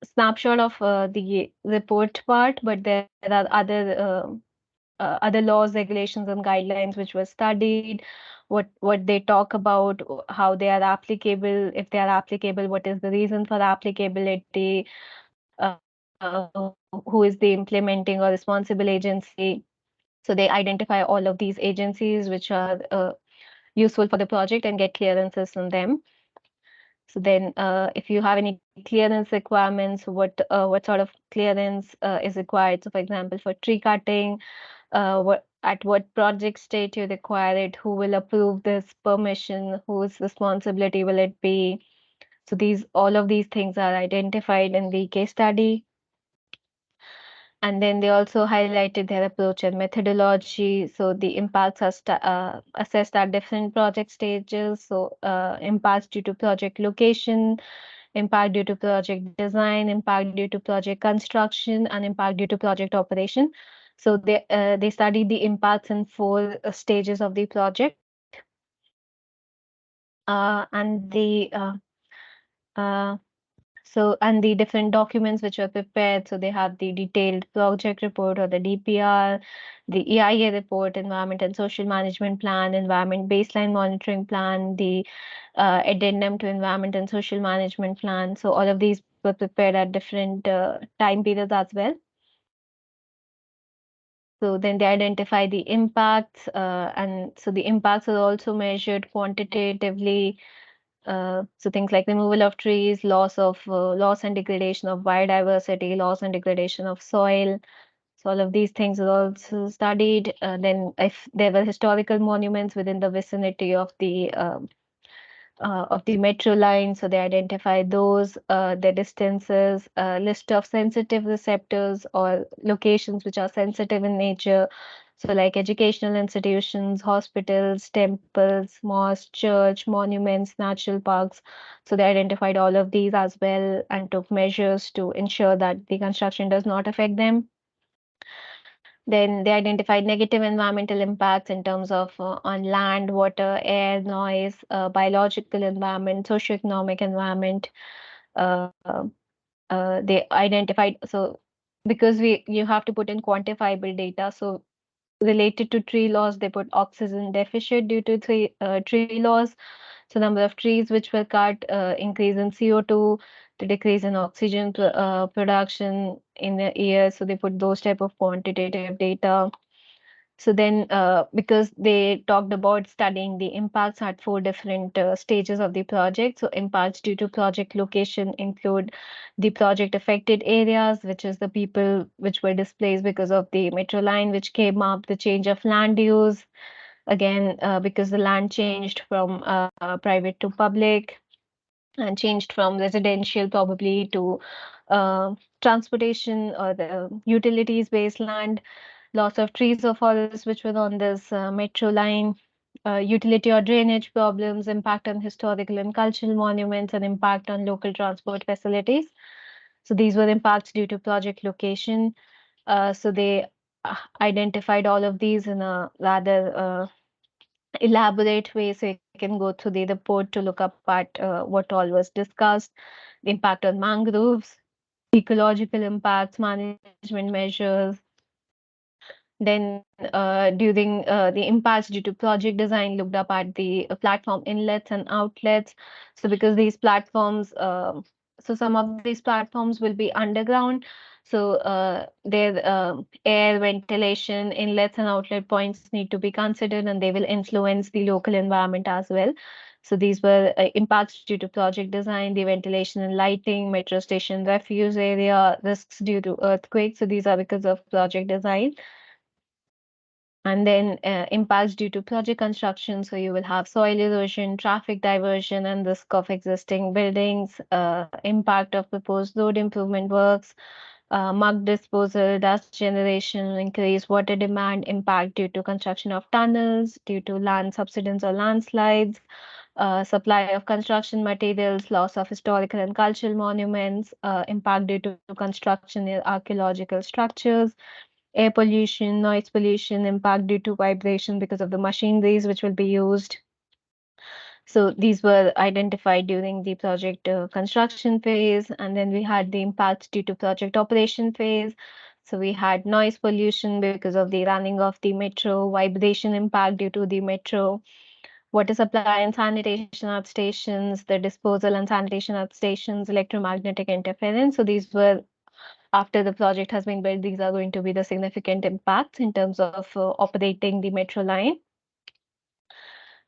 snapshot of the report part, but there are other laws, regulations, and guidelines which were studied. What they talk about, how they are applicable, if they are applicable, what is the reason for applicability, who is the implementing or responsible agency. So they identify all of these agencies which are useful for the project and get clearances from them. So then, if you have any clearance requirements, what sort of clearance is required? So, for example, for tree cutting, what project state you require it? Who will approve this permission? Whose responsibility will it be? So all of these things are identified in the case study. And then they also highlighted their approach and methodology. So the impacts are assessed at different project stages. So impacts due to project location, impact due to project design, impact due to project construction, and impact due to project operation. So they studied the impacts in four stages of the project. And the uh, and the different documents which were prepared, so they have the detailed project report or the DPR, the EIA report, environment and social management plan, environment baseline monitoring plan, the addendum to environment and social management plan. So all of these were prepared at different time periods as well. So then they identify the impacts, and so the impacts are also measured quantitatively. So things like removal of trees, loss and degradation of biodiversity, loss and degradation of soil. So all of these things are also studied. Then if there were historical monuments within the vicinity of the metro line, so they identify those, the distances, list of sensitive receptors or locations which are sensitive in nature. So like educational institutions, hospitals, temples, mosques, church, monuments, natural parks. So they identified all of these as well and took measures to ensure that the construction does not affect them. Then they identified negative environmental impacts in terms of on land, water, air, noise, biological environment, socioeconomic environment. Uh, they identified, so because you have to put in quantifiable data. So related to tree loss, they put oxygen deficit due to tree loss. So number of trees which were cut, increase in CO2, the decrease in oxygen production in the year. So they put those type of quantitative data. So then, because they talked about studying the impacts at four different stages of the project. So impacts due to project location include the project affected areas, which is the people which were displaced because of the metro line which came up, the change of land use, again, because the land changed from private to public and changed from residential probably to transportation or the utilities based land, loss of trees or forests which were on this metro line, utility or drainage problems, impact on historical and cultural monuments, and impact on local transport facilities. So these were impacts due to project location. So they identified all of these in a rather elaborate way. So you can go through the report to look up at what all was discussed, the impact on mangroves, ecological impacts, management measures. Then during the impacts due to project design, looked up at the platform inlets and outlets. So because these platforms, so some of these platforms will be underground. So their air ventilation, inlets and outlet points need to be considered, and they will influence the local environment as well. So these were impacts due to project design, the ventilation and lighting, metro station refuse area, risks due to earthquakes. So these are because of project design. And then impacts due to project construction. So you will have soil erosion, traffic diversion, and risk of existing buildings, impact of proposed road improvement works, mud disposal, dust generation, increased water demand, impact due to construction of tunnels, due to land subsidence or landslides, supply of construction materials, loss of historical and cultural monuments, impact due to construction in archaeological structures, air pollution, noise pollution, impact due to vibration because of the machineries which will be used. So these were identified during the project construction phase, and then we had the impacts due to project operation phase. So we had noise pollution because of the running of the metro, vibration impact due to the metro, water supply and sanitation at stations, the disposal and sanitation at stations, electromagnetic interference. So these were after the project has been built, these are going to be the significant impacts in terms of operating the metro line.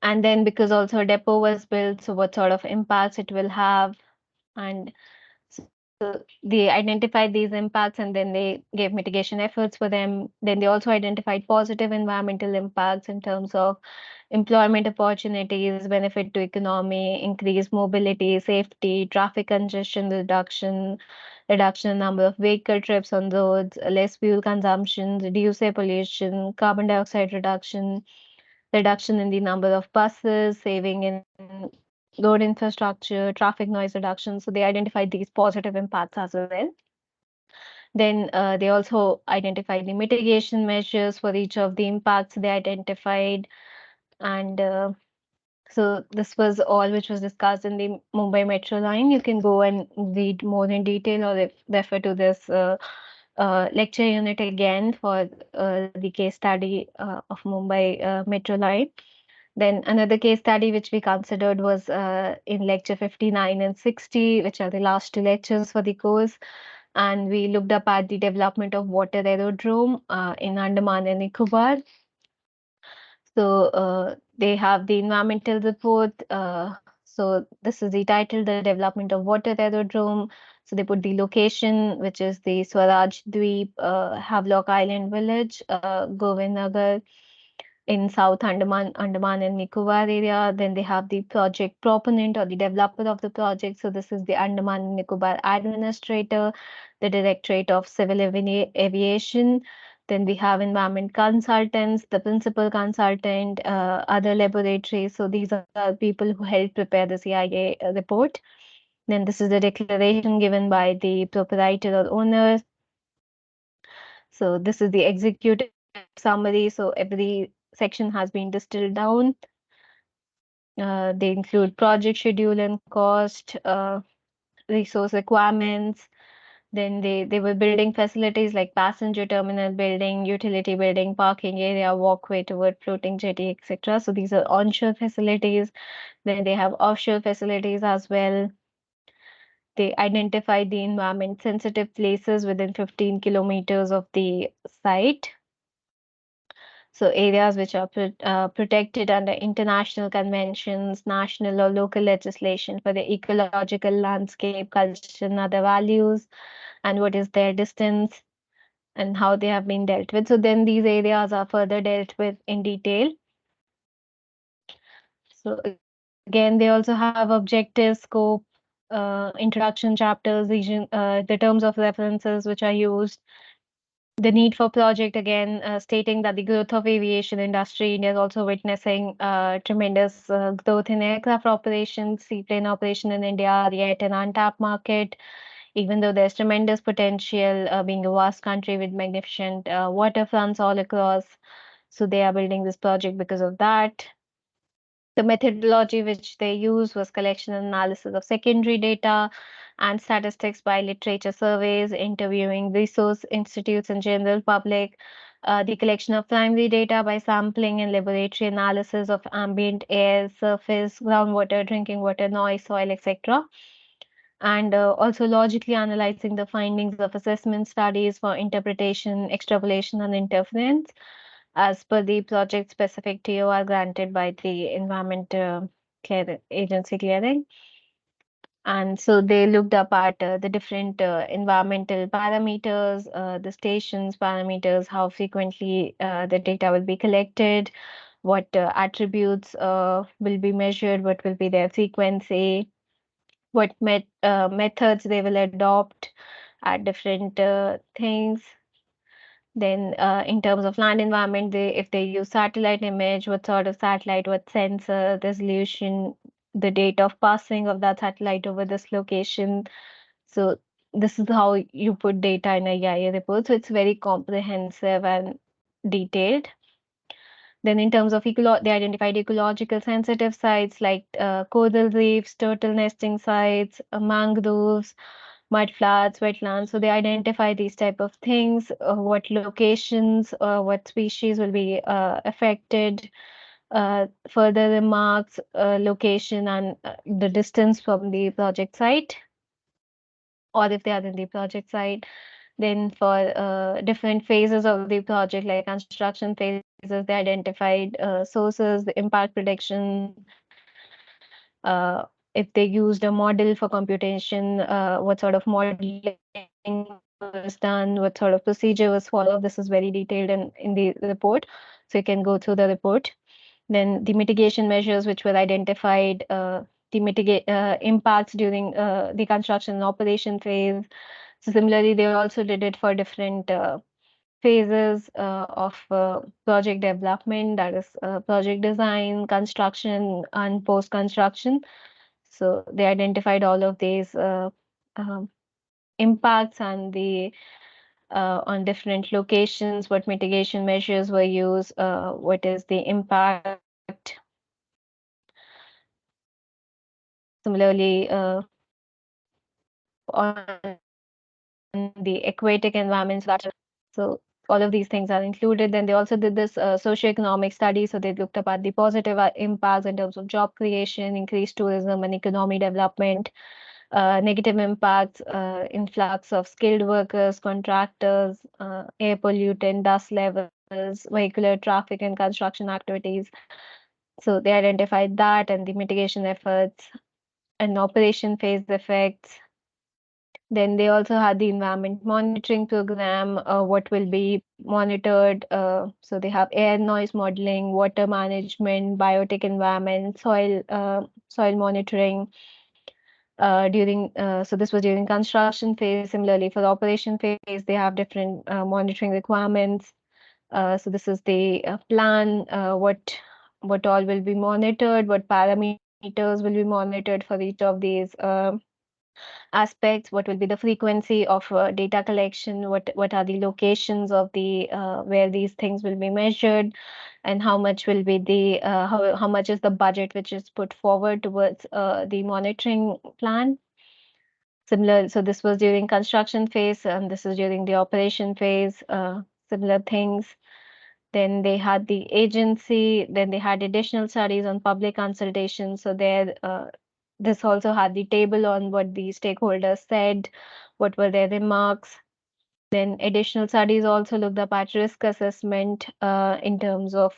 And then because also a depot was built, so what sort of impacts it will have. And so they identified these impacts and then they gave mitigation efforts for them. Then they also identified positive environmental impacts in terms of employment opportunities, benefit to economy, increased mobility, safety, traffic congestion reduction, reduction in number of vehicle trips on roads, less fuel consumption, reduce air pollution, carbon dioxide reduction, reduction in the number of buses, saving in road infrastructure, traffic noise reduction. So they identified these positive impacts as well. Then they also identified the mitigation measures for each of the impacts they identified. And so this was all which was discussed in the Mumbai Metro line. You can go and read more in detail or refer to this lecture unit again for the case study of Mumbai Metro line. Then another case study which we considered was in lecture 59 and 60, which are the last two lectures for the course. And we looked up at the development of water aerodrome in Andaman and Nicobar. So they have the environmental report. So this is the title, The Development of Water Aerodrome. So they put the location, which is the Swaraj Dweep, Havelock Island Village, Govinagar in South Andaman and Nicobar area. Then they have the project proponent or the developer of the project. So this is the Andaman and Nicobar administrator, the Directorate of Civil Aviation. Then we have environment consultants, the principal consultant, other laboratories. So these are people who helped prepare the CIA report. Then this is the declaration given by the proprietor or owner. So this is the executive summary. So every section has been distilled down. They include project schedule and cost, resource requirements. Then they were building facilities like passenger terminal building, utility building, parking area, walkway toward floating jetty, etc. So these are onshore facilities. Then they have offshore facilities as well. They identified the environment sensitive places within 15 kilometers of the site. So areas which are protected under international conventions, national or local legislation for the ecological landscape, culture, and other values, and what is their distance and how they have been dealt with. So then these areas are further dealt with in detail. So again, they also have objective, scope, introduction chapters, region, the terms of references which are used, the need for project again, stating that the growth of aviation industry, India is also witnessing tremendous growth in aircraft operations, seaplane operation in India, yet an untapped market. even though there's tremendous potential, being a vast country with magnificent waterfronts all across. So they are building this project because of that. The methodology which they used was collection and analysis of secondary data and statistics by literature surveys, interviewing resource institutes and general public, the collection of primary data by sampling and laboratory analysis of ambient air, surface, groundwater, drinking water, noise, soil, etc. And also logically analyzing the findings of assessment studies for interpretation, extrapolation, and interference as per the project specific TOR granted by the Environment Agency clearing. And so they looked up at the different environmental parameters, the stations parameters, how frequently the data will be collected, what attributes will be measured, what will be their frequency, what methods they will adopt at different things. Then, in terms of land environment, if they use satellite image, what sort of satellite, what sensor, resolution, the date of passing of that satellite over this location. So this is how you put data in a EIA report. So it's very comprehensive and detailed. Then in terms of they identified ecological sensitive sites like coral reefs, turtle nesting sites, mangroves, mudflats, wetlands. So they identify these type of things, what locations, what species will be affected, further remarks, location and the distance from the project site, or if they are in the project site. Then for different phases of the project, like construction phases, they identified sources, the impact prediction, if they used a model for computation, what sort of modeling was done, what sort of procedure was followed. This is very detailed in the report, so you can go through the report. Then the mitigation measures which were identified, the mitigate impacts during the construction and operation phase. So similarly, they also did it for different phases of project development, that is project design, construction, and post-construction. So they identified all of these um, impacts and the on different locations, what mitigation measures were used, what is the impact. Similarly, on the aquatic environments, so all of these things are included. Then they also did this socioeconomic study. So they looked up at the positive impacts in terms of job creation, increased tourism and economy development, negative impacts, influx of skilled workers, contractors, air pollutant, dust levels, vehicular traffic and construction activities. So they identified that and the mitigation efforts and operation phase effects. Then they also had the environment monitoring program, what will be monitored. So they have air noise modeling, water management, biotic environment, soil monitoring. So this was during construction phase. Similarly, for the operation phase, they have different monitoring requirements. So this is the plan, what all will be monitored, what parameters will be monitored for each of these aspects, what will be the frequency of data collection, what are the locations of the where these things will be measured, and how much will be the how much is the budget which is put forward towards the monitoring plan. Similar, so this was during construction phase and this is during the operation phase, similar things. Then they had the agency, then they had additional studies on public consultation. So there, this also had the table on what the stakeholders said, what were their remarks. Then additional studies also looked up at risk assessment in terms of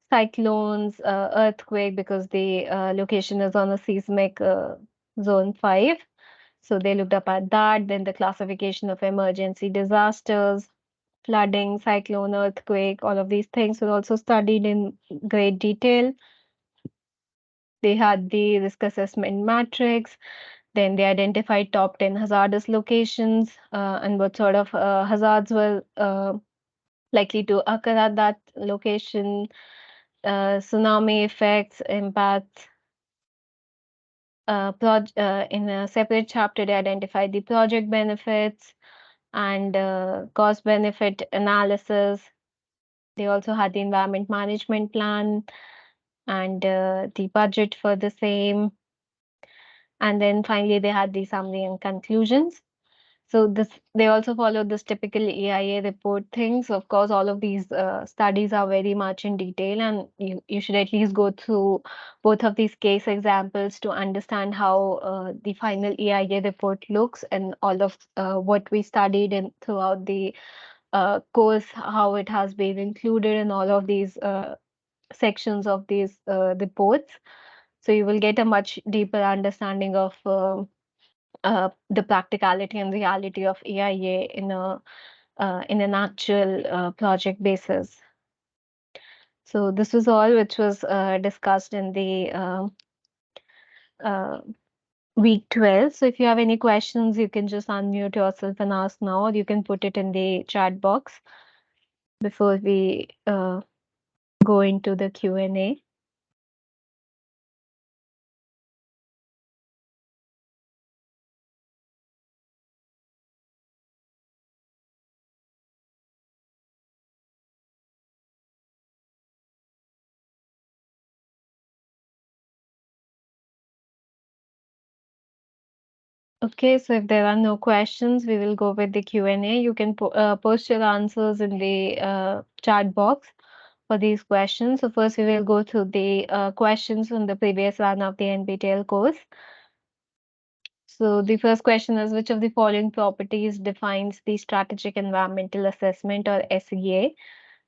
cyclones, earthquake, because the location is on a seismic zone 5. So they looked up at that. Then the classification of emergency disasters, flooding, cyclone, earthquake, all of these things were also studied in great detail. They had the risk assessment matrix. Then they identified top 10 hazardous locations and what sort of hazards were likely to occur at that location, tsunami effects, impacts, in a separate chapter, they identified the project benefits and cost benefit analysis. They also had the environment management plan and the budget for the same. And then finally, they had the summary and conclusions. So they also followed this typical AIA report thing. So of course, all of these studies are very much in detail, and you should at least go through both of these case examples to understand how the final AIA report looks and all of what we studied and throughout the course, how it has been included in all of these sections of these reports. So you will get a much deeper understanding of the practicality and reality of AIA in an actual project basis. So this was all which was discussed in the uh, week 12. So if you have any questions, you can just unmute yourself and ask now, or you can put it in the chat box before we go into the Q&A. Okay, so if there are no questions, we will go with the Q&A. You can post your answers in the chat box for these questions. So first, we will go through the questions from the previous one of the NPTEL course. So the first question is, which of the following properties defines the strategic environmental assessment or SEA?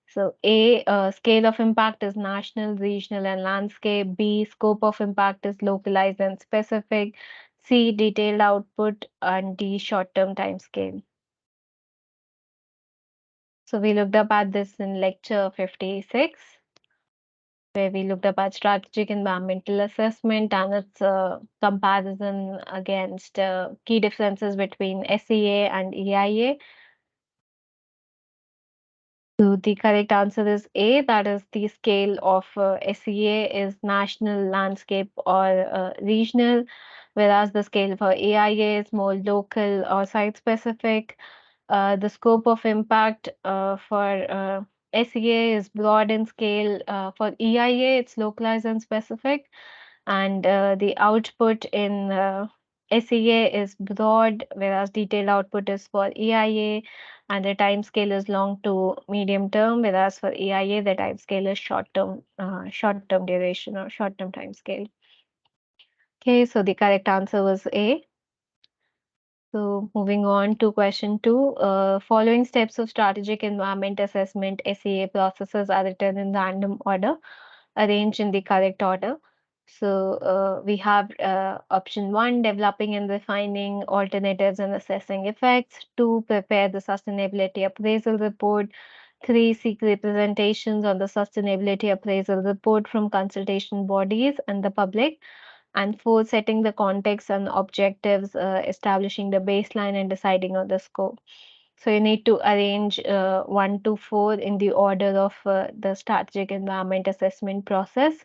So A, scale of impact is national, regional, and landscape. B, scope of impact is localized and specific. C, detailed output. And D, short-term time scale. So we looked up at this in lecture 56, where we looked up at strategic environmental assessment and its comparison against key differences between SEA and EIA. So the correct answer is A, that is the scale of SEA is national, landscape, or regional, whereas the scale for AIA is more local or site specific. The scope of impact for SEA is broad in scale. For EIA, it's localized and specific. And the output in SEA is broad, whereas detailed output is for EIA, and the time scale is long to medium term, whereas for EIA, the time scale is short term duration or short term time scale. Okay, so the correct answer was A. So moving on to question 2, following steps of strategic environment assessment SEA processes are written in random order, arranged in the correct order. So we have option 1, developing and refining alternatives and assessing effects. 2, prepare the sustainability appraisal report. 3, seek representations on the sustainability appraisal report from consultation bodies and the public. And 4, setting the context and objectives, establishing the baseline and deciding on the scope. So you need to arrange 1 to 4 in the order of the strategic environment assessment process.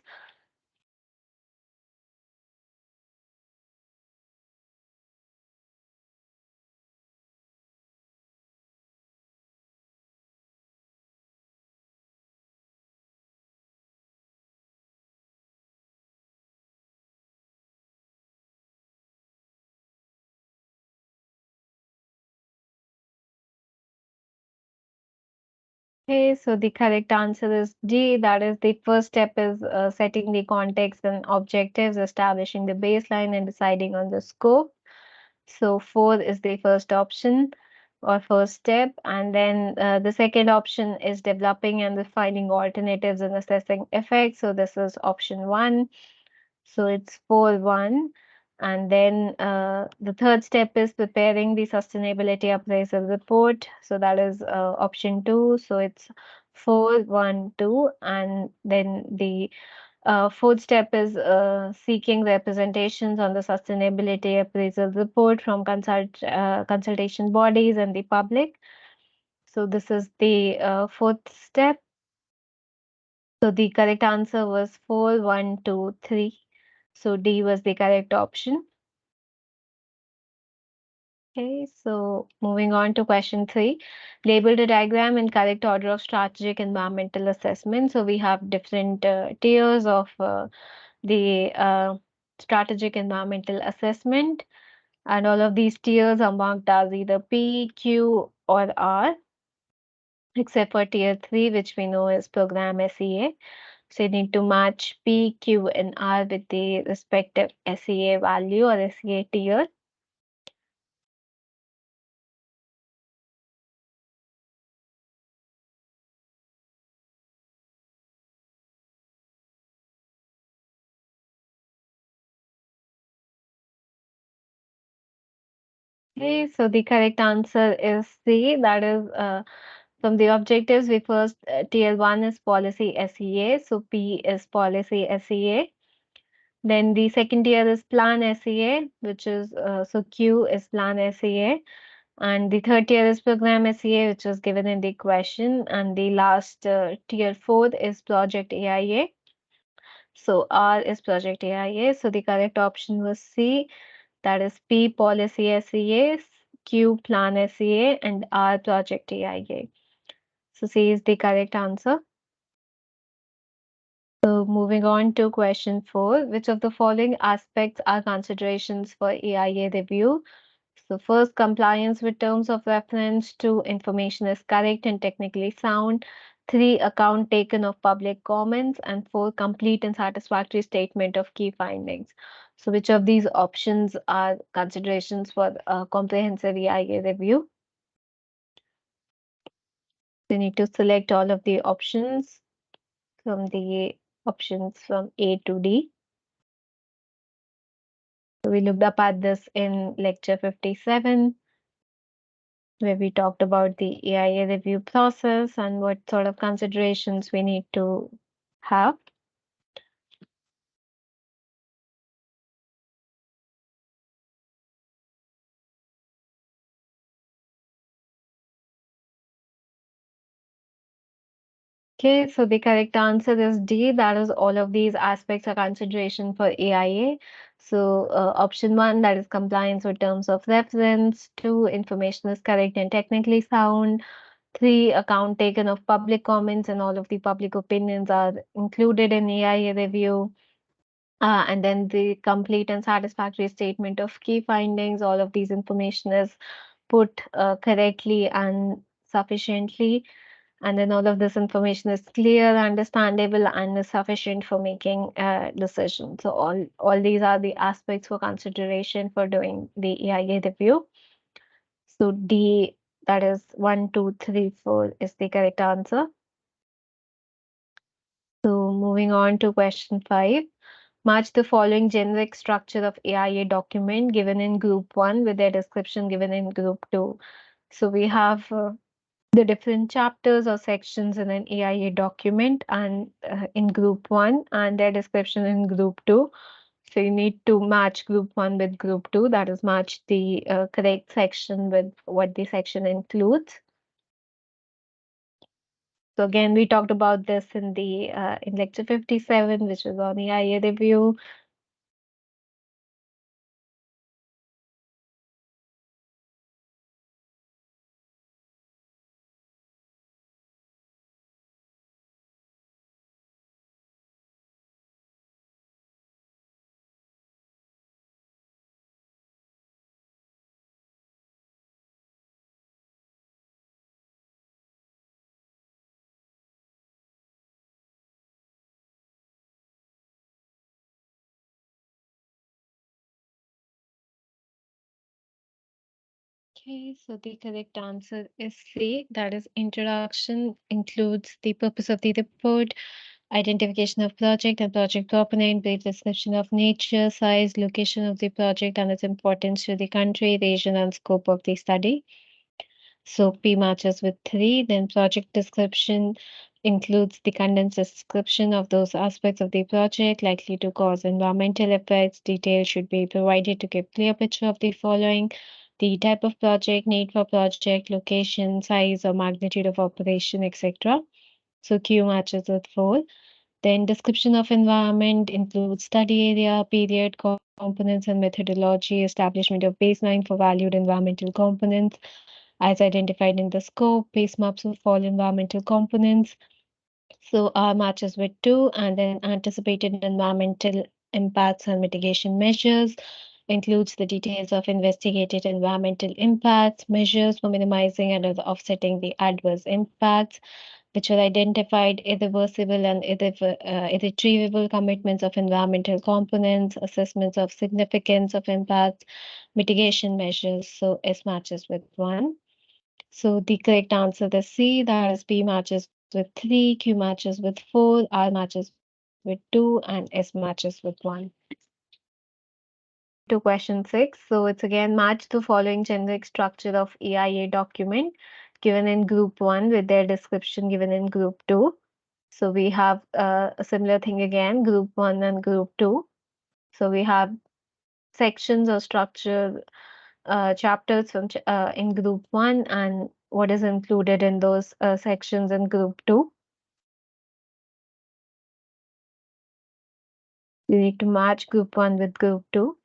Okay, so the correct answer is D. That is, the first step is setting the context and objectives, establishing the baseline, and deciding on the scope. So 4 is the first option or first step. And then the second option is developing and refining alternatives and assessing effects. So this is option 1. So it's 4-1. And then the third step is preparing the sustainability appraisal report. So that is option 2. So it's 4-1-2. And then the fourth step is seeking representations on the sustainability appraisal report from consultation bodies and the public. So this is the fourth step. So the correct answer was 4-1-2-3. So D was the correct option. Okay, so moving on to question 3. Label the diagram in correct order of strategic environmental assessment. So we have different tiers of the strategic environmental assessment, and all of these tiers are marked as either P, Q, or R, except for tier 3, which we know is program SEA. So you need to match P, Q, and R with the respective SEA value or SEA tier. Okay, so the correct answer is C. That is from the objectives, we first tier 1 is policy SEA, so P is policy SEA. Then the second tier is plan SEA, which is so Q is plan SEA. And the third tier is program SEA, which was given in the question. And the last tier 4 is project AIA. So R is project AIA. So the correct option was C. That is P policy SEA, Q plan SEA, and R project AIA. So C is the correct answer. So moving on to question 4, which of the following aspects are considerations for AIA review? So first, compliance with terms of reference. 2, information is correct and technically sound. 3, account taken of public comments. And 4, complete and satisfactory statement of key findings. So which of these options are considerations for a comprehensive EIA review? You need to select all of the options from the options from A to D. So we looked up at this in lecture 57, where we talked about the AIA review process and what sort of considerations we need to have. Okay, so the correct answer is D. That is, all of these aspects are consideration for AIA. So option 1, that is compliance with terms of reference. 2, information is correct and technically sound. 3, account taken of public comments and all of the public opinions are included in AIA review. And then the complete and satisfactory statement of key findings. All of these information is put correctly and sufficiently. And then all of this information is clear, understandable, and is sufficient for making a decision. So all these are the aspects for consideration for doing the EIA review. So D, that is 1, 2, 3, 4 is the correct answer. So moving on to question 5. Match the following generic structure of AIA document given in group 1 with their description given in group 2. So we have the different chapters or sections in an AIA document and in group 1 and their description in group 2. So you need to match group 1 with group 2, that is match the correct section with what the section includes. So again, we talked about this in the in lecture 57, which was on AIA review. Okay, so the correct answer is C. That is, introduction includes the purpose of the report, identification of project and project component, brief description of nature, size, location of the project, and its importance to the country, region, and scope of the study. So P matches with 3. Then project description includes the condensed description of those aspects of the project likely to cause environmental effects. Details should be provided to give clear picture of the following: the type of project, need for project, location, size or magnitude of operation, etc. So Q matches with 4. Then description of environment includes study area, period, components, and methodology, establishment of baseline for valued environmental components as identified in the scope, base maps of all environmental components. So R matches with 2, and then anticipated environmental impacts and mitigation measures includes the details of investigated environmental impacts, measures for minimizing and offsetting the adverse impacts, which were identified irreversible and irretrievable commitments of environmental components, assessments of significance of impacts, mitigation measures. So S matches with 1. So the correct answer is C, that is P matches with 3, Q matches with 4, R matches with 2, and S matches with 1. To question 6. So it's again match the following generic structure of EIA document given in group 1 with their description given in group 2. So we have a similar thing again, group 1 and group 2. So we have sections or structure chapters from in group 1 and what is included in those sections in group 2. You need to match group 1 with group 2.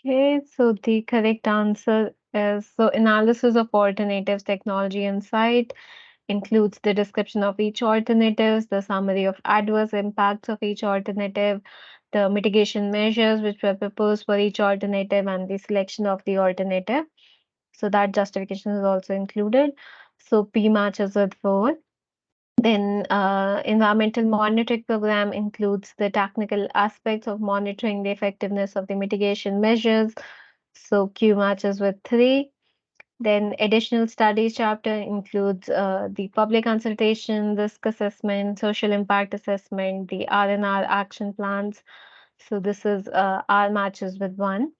Okay, so the correct answer is so analysis of alternatives, technology, and site includes the description of each alternatives, the summary of adverse impacts of each alternative, the mitigation measures which were proposed for each alternative, and the selection of the alternative. So that justification is also included. So P matches with 4. Then environmental monitoring program includes the technical aspects of monitoring the effectiveness of the mitigation measures. So Q matches with 3. Then additional studies chapter includes the public consultation, risk assessment, social impact assessment, the R&R action plans. So this is R matches with 1.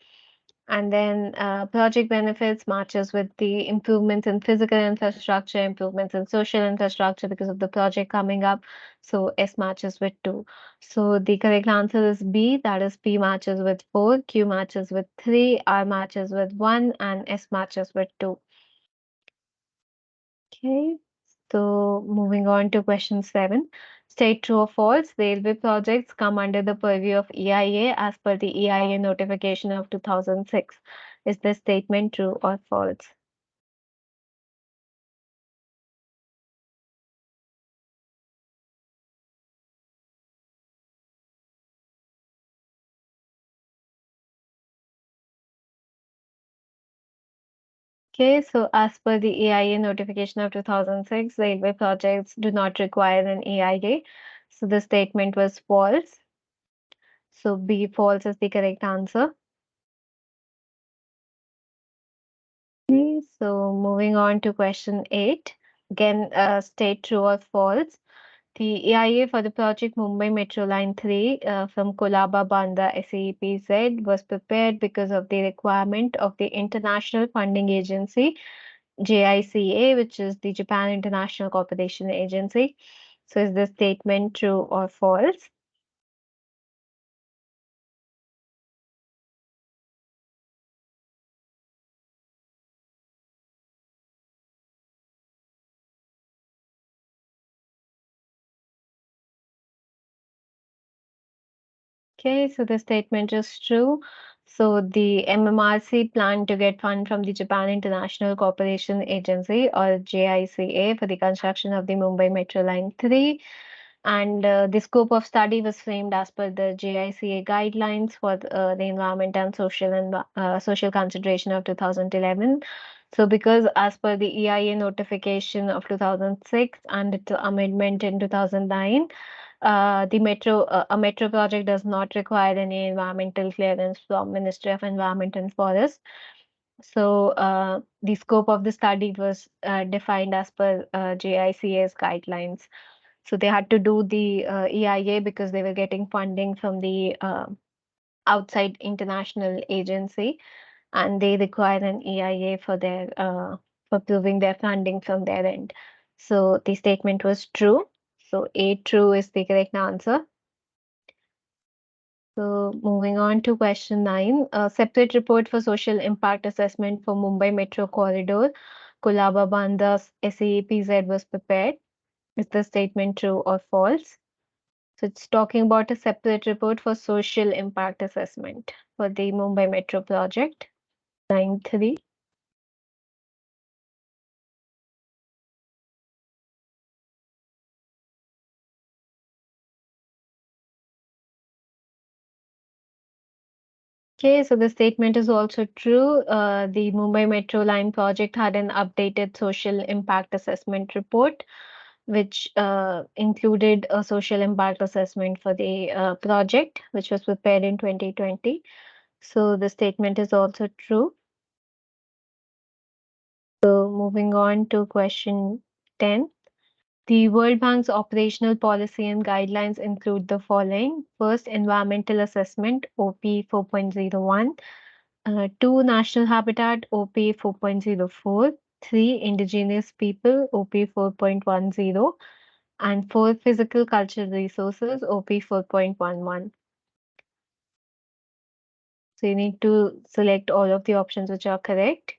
And then project benefits matches with the improvements in physical infrastructure, improvements in social infrastructure because of the project coming up. So S matches with 2. So the correct answer is B, that is P matches with 4, Q matches with 3, R matches with 1, and S matches with 2. Okay, so moving on to question 7. State true or false. Railway projects come under the purview of EIA as per the EIA notification of 2006. Is this statement true or false? Okay, so as per the EIA notification of 2006, railway projects do not require an EIA. So the statement was false. So B, false is the correct answer. Okay, so moving on to question 8. Again, state true or false. The EIA for the project Mumbai Metro Line 3 from Kolaba Bandra SAEPZ was prepared because of the requirement of the International Funding Agency, JICA, which is the Japan International Cooperation Agency. So is this statement true or false? Okay, so the statement is true. So the MMRC planned to get fund from the Japan International Cooperation Agency or JICA for the construction of the Mumbai Metro Line 3. And the scope of study was framed as per the JICA guidelines for the environment and social consideration of 2011. So because as per the EIA notification of 2006 and its amendment in 2009, a metro project does not require any environmental clearance from Ministry of Environment and Forest. So the scope of the study was defined as per JICA's guidelines. So they had to do the EIA because they were getting funding from the outside international agency, and they require an EIA for proving their funding from their end. So the statement was true. So A, true is the correct answer. So moving on to question 9, a separate report for social impact assessment for Mumbai Metro Corridor, Kolaba Bandha SAEPZ was prepared. Is the statement true or false? So it's talking about a separate report for social impact assessment for the Mumbai Metro project. 9.3. Okay, so the statement is also true. The Mumbai Metro Line project had an updated social impact assessment report, which included a social impact assessment for the project, which was prepared in 2020. So the statement is also true. So moving on to question 10. The World Bank's operational policy and guidelines include the following. First, environmental assessment, OP 4.01. 2, national habitat, OP 4.04. 3, indigenous people, OP 4.10. And 4, physical cultural resources, OP 4.11. So you need to select all of the options which are correct.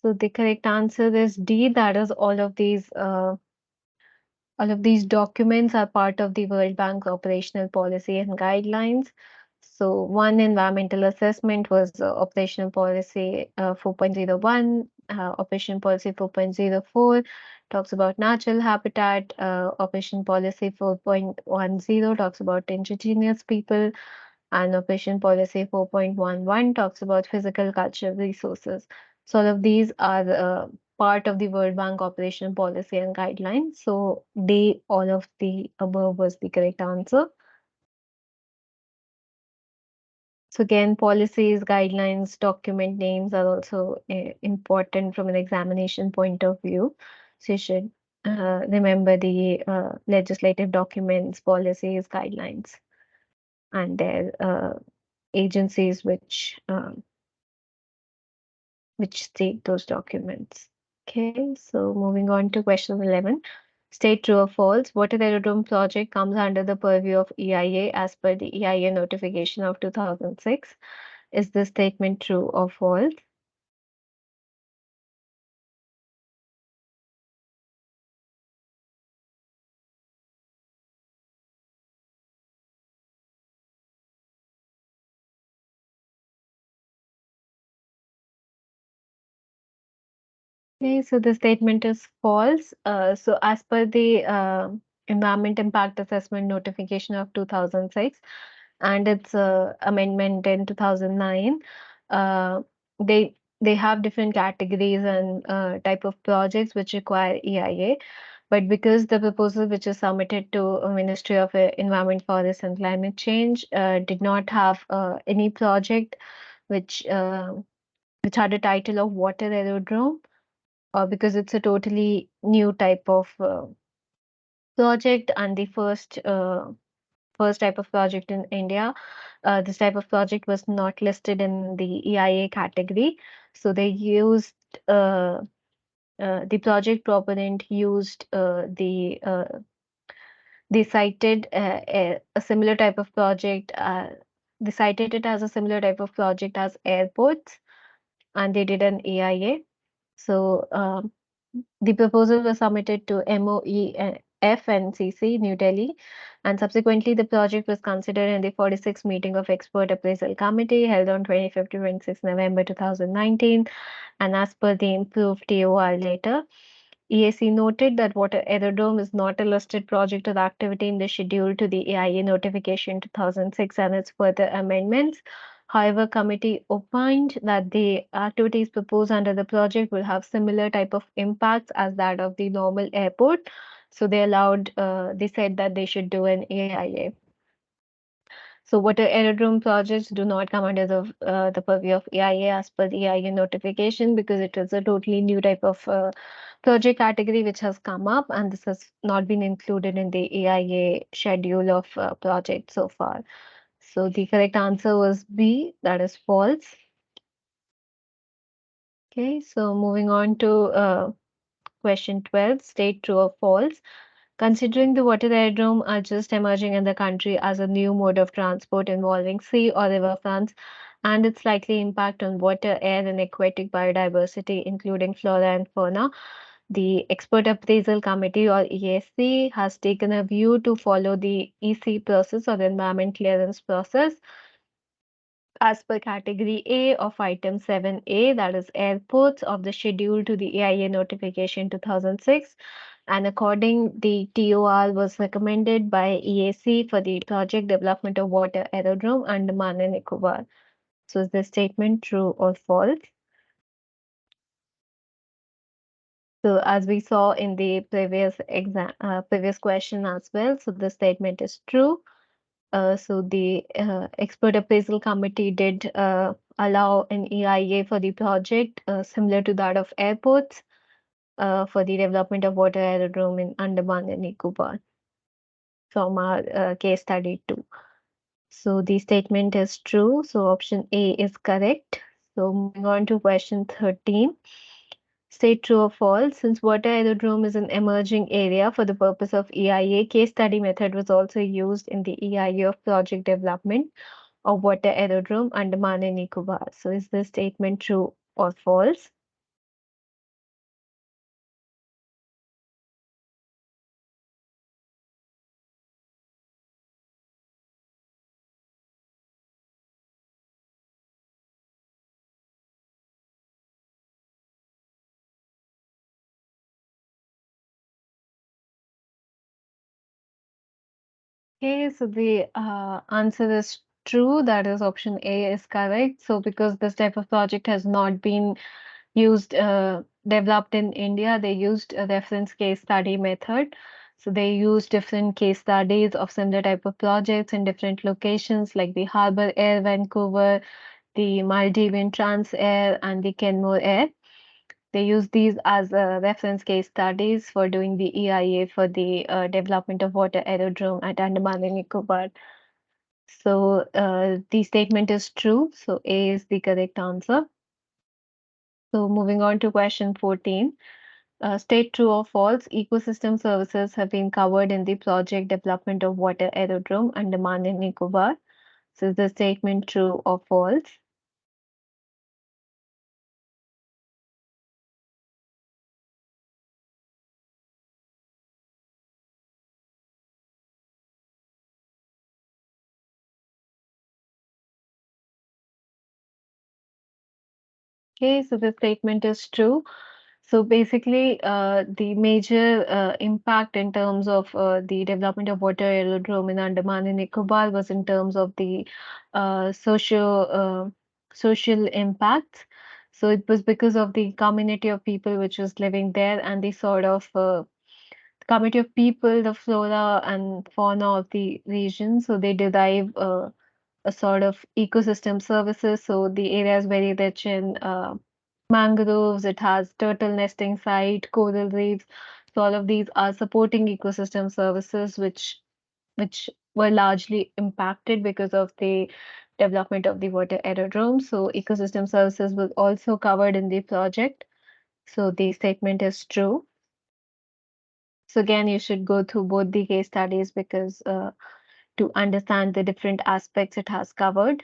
So the correct answer is D, that is all of these documents are part of the World Bank's operational policy and guidelines. So one environmental assessment was operational policy 4.01, operation policy 4.04 talks about natural habitat, operation policy 4.10 talks about indigenous people, and operation policy 4.11 talks about physical cultural resources. So all of these are part of the World Bank operation policy and guidelines. So they all of the above was the correct answer. So again, policies, guidelines, document names are also important from an examination point of view. So you should remember the legislative documents, policies, guidelines, and their agencies which state those documents. Okay, so moving on to question 11. State true or false. Water aerodrome project comes under the purview of EIA as per the EIA notification of 2006. Is this statement true or false? Okay, so the statement is false. So as per the Environment Impact Assessment Notification of 2006 and its amendment in 2009, uh, they have different categories and type of projects which require EIA. But because the proposal which is submitted to Ministry of Environment, Forest and Climate Change did not have any project which which had a title of water aerodrome, because it's a totally new type of project and the first type of project in India. This type of project was not listed in the EIA category, so they used the project proponent used they cited a similar type of project. They cited it as a similar type of project as airports, and they did an EIA. So the proposal was submitted to MOEF and CC, New Delhi, and subsequently the project was considered in the 46th meeting of Expert Appraisal Committee held on 25th to 26th November 2019. And as per the improved TOR later, EAC noted that Water Aerodrome is not a listed project or activity in the schedule to the AIA notification 2006 and its further amendments. However, committee opined that the activities proposed under the project will have similar type of impacts as that of the normal airport. So they said that they should do an AIA. So water aerodrome projects do not come under the purview of AIA as per the AIA notification because it is a totally new type of project category which has come up, and this has not been included in the AIA schedule of project so far. So the correct answer was B, that is false. Okay, so moving on to question 12, state true or false. Considering the water aerodrome are just emerging in the country as a new mode of transport involving sea or river fronts and its likely impact on water, air, and aquatic biodiversity, including flora and fauna, the Expert Appraisal Committee or ESC has taken a view to follow the EC process or the environment clearance process as per category A of item 7A, that is airports of the schedule to the AIA notification 2006. And according the TOR was recommended by EAC for the project development of water aerodrome Andaman and Nicobar. So is this statement true or false? So as we saw in the previous question as well, so the statement is true. So the expert appraisal committee did allow an EIA for the project similar to that of airports for the development of water aerodrome in Andaman and Nicobar from our case study 2. So the statement is true. So option A is correct. So moving on to question 13. State true or false. Since water aerodrome is an emerging area for the purpose of EIA, case study method was also used in the EIA of project development of water aerodrome Andaman and Nicobar. So is this statement true or false? Okay, so the answer is true. That is option A is correct. So because this type of project has not been developed in India, they used a reference case study method. So they used different case studies of similar type of projects in different locations like the Harbour Air Vancouver, the Maldivian Trans Air, and the Kenmore Air. They use these as reference case studies for doing the EIA for the development of water aerodrome at Andaman and Nicobar. So the statement is true. So A is the correct answer. So moving on to question 14. State true or false, ecosystem services have been covered in the project development of water aerodrome Andaman and Nicobar. So is the statement true or false? Okay, so the statement is true. So basically, the major impact in terms of the development of water aerodrome in Andaman and Nicobar was in terms of the uh, socio social impacts. So it was because of the community of people which was living there and the sort of community of people, the flora and fauna of the region. So they derive a sort of ecosystem services. So the area is very rich in mangroves, it has turtle nesting site, coral reefs. So all of these are supporting ecosystem services which were largely impacted because of the development of the water aerodrome. So ecosystem services was also covered in the project. So the statement is true. So again, you should go through both the case studies because to understand the different aspects it has covered.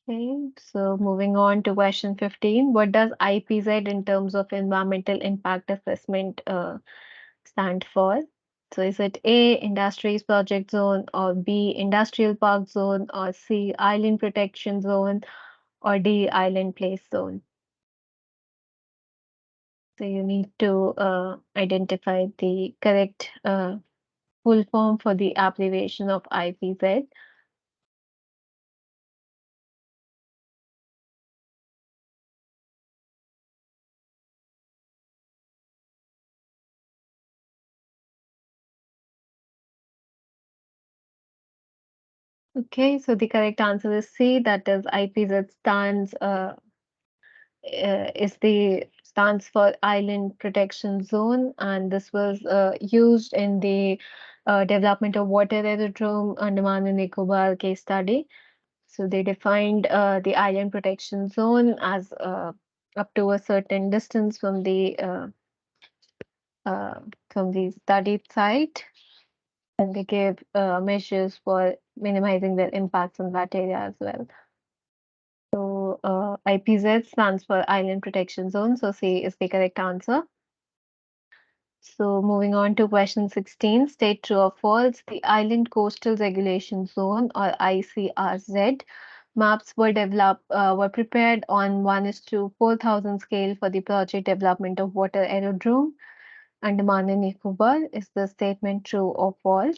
Okay, so moving on to question 15. What does IPZ in terms of environmental impact assessment stand for? So is it A, industries project zone, or B, industrial park zone, or C, island protection zone, or D, island place zone? So you need to identify the correct full form for the abbreviation of IPZ. Okay, so the correct answer is C. That is IPZ stands for Island Protection Zone, and this was used in the development of water aerodrome Andaman and Nicobar case study. So they defined the island protection zone as up to a certain distance uh, from the studied site, and they gave measures for minimizing their impacts on that area as well. So IPZ stands for Island Protection Zone. So C is the correct answer. So moving on to question 16, state true or false. The Island Coastal Regulation Zone, or ICRZ, maps were prepared on 1:4,000 scale for the project development of water aerodrome Andaman and Nicobar. Is the statement true or false?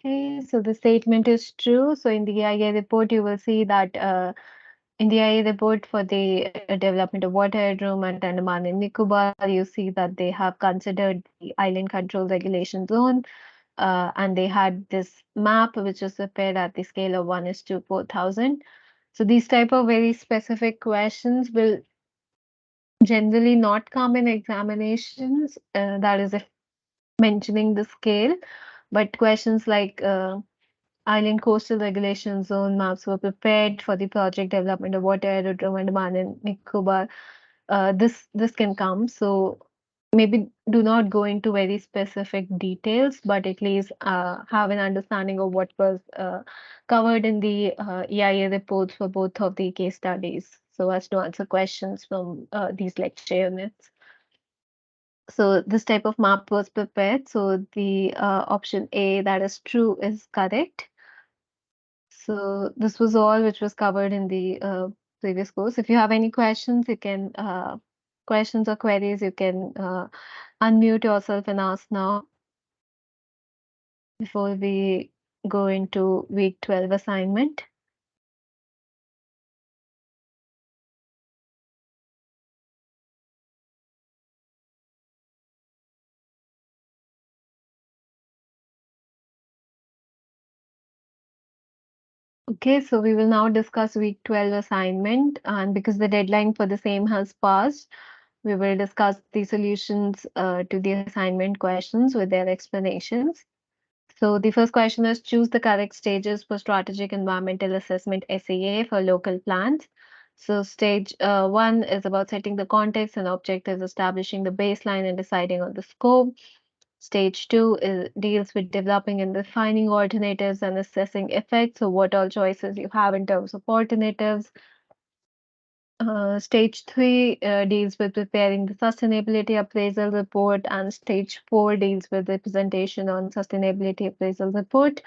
Okay, so the statement is true. So in the EIA report, you will see that in the EIA report for the development of water aerodrome at Andaman and Nicobar, you see that they have considered the island control regulation zone, and they had this map which was prepared at the scale of 1:4,000. So these type of very specific questions will generally not come in examinations. That is if mentioning the scale, but questions like Island Coastal Regulation Zone maps were prepared for the project development of water aerodrome Andaman and Nicobar. This can come. So maybe do not go into very specific details, but at least have an understanding of what was covered in the EIA reports for both of the case studies, so as to answer questions from these lecture units. So this type of map was prepared. So the option A, that is true, is correct. So this was all which was covered in the previous course. If you have any questions, you can questions or queries, you can unmute yourself and ask now before we go into week 12 assignment. Okay, so we will now discuss week 12 assignment, and because the deadline for the same has passed, we will discuss the solutions to the assignment questions with their explanations. So the first question is, choose the correct stages for strategic environmental assessment SEA for local plans. So stage one is about setting the context and objectives, establishing the baseline and deciding on the scope. Stage two deals with developing and refining alternatives and assessing effects. So what all choices you have in terms of alternatives. Stage three deals with preparing the sustainability appraisal report, and stage four deals with the presentation on sustainability appraisal report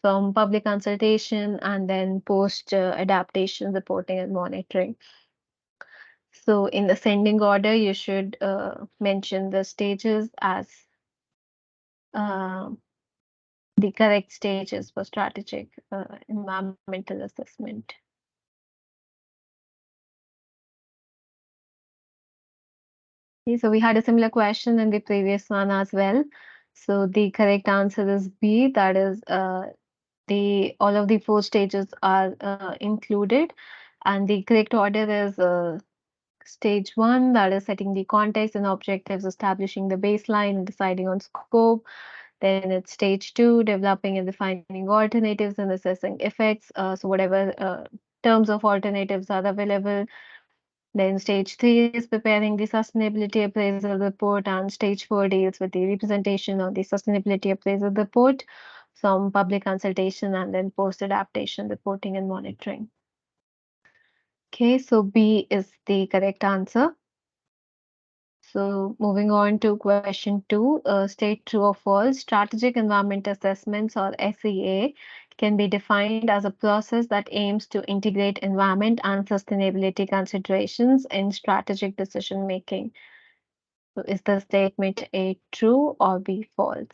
from public consultation and then post adaptation reporting and monitoring. So in ascending order, you should mention the stages as uh, the correct stages for strategic environmental assessment. Okay, so we had a similar question in the previous one as well. So the correct answer is B. That is, the all of the four stages are included, and the correct order is stage one. That is setting the context and objectives, establishing the baseline, and deciding on scope. Then it's stage two, developing and defining alternatives and assessing effects. So whatever terms of alternatives are available. Then stage three is preparing the sustainability appraisal report, and stage four deals with the representation of the sustainability appraisal report, some public consultation, and then post-adaptation reporting and monitoring. Okay, so B is the correct answer. So moving on to question 2, state true or false. Strategic environment assessments or SEA can be defined as a process that aims to integrate environment and sustainability considerations in strategic decision making. So is the statement A true or B false?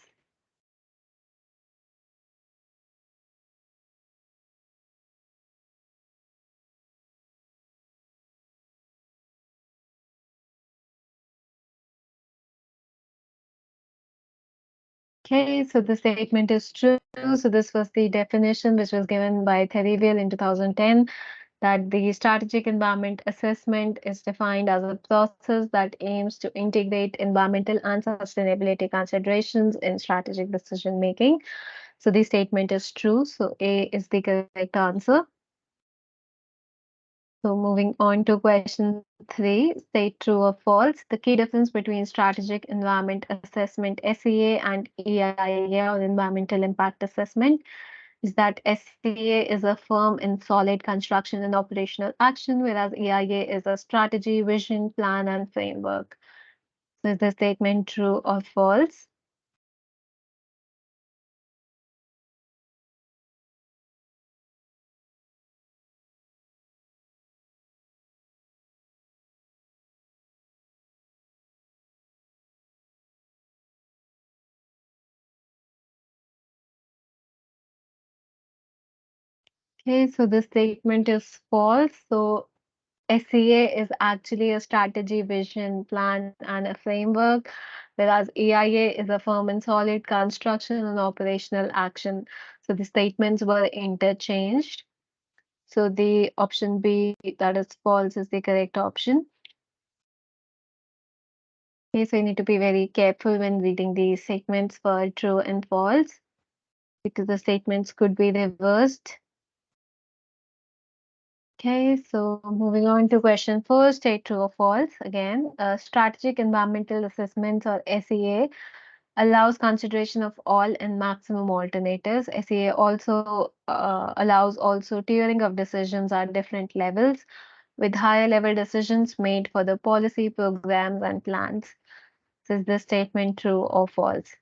Okay, so the statement is true. So this was the definition which was given by Therivel in 2010, that the strategic environment assessment is defined as a process that aims to integrate environmental and sustainability considerations in strategic decision making. So the statement is true. So A is the correct answer. So moving on to question 3, state true or false. The key difference between strategic environment assessment SEA and EIA or environmental impact assessment is that SEA is a firm in solid construction and operational action, whereas EIA is a strategy, vision, plan, and framework. So is the statement true or false? Okay, so the statement is false. So SEA is actually a strategy, vision, plan, and a framework, whereas EIA is a firm and solid construction and operational action. So the statements were interchanged. So the option B, that is false, is the correct option. Okay, so you need to be very careful when reading these statements for true and false because the statements could be reversed. Okay, so moving on to question 4, state true or false. Again, strategic environmental assessments or SEA allows consideration of all and maximum alternatives. SEA also allows also tiering of decisions at different levels, with higher level decisions made for the policy, programs, and plans. So is this statement true or false?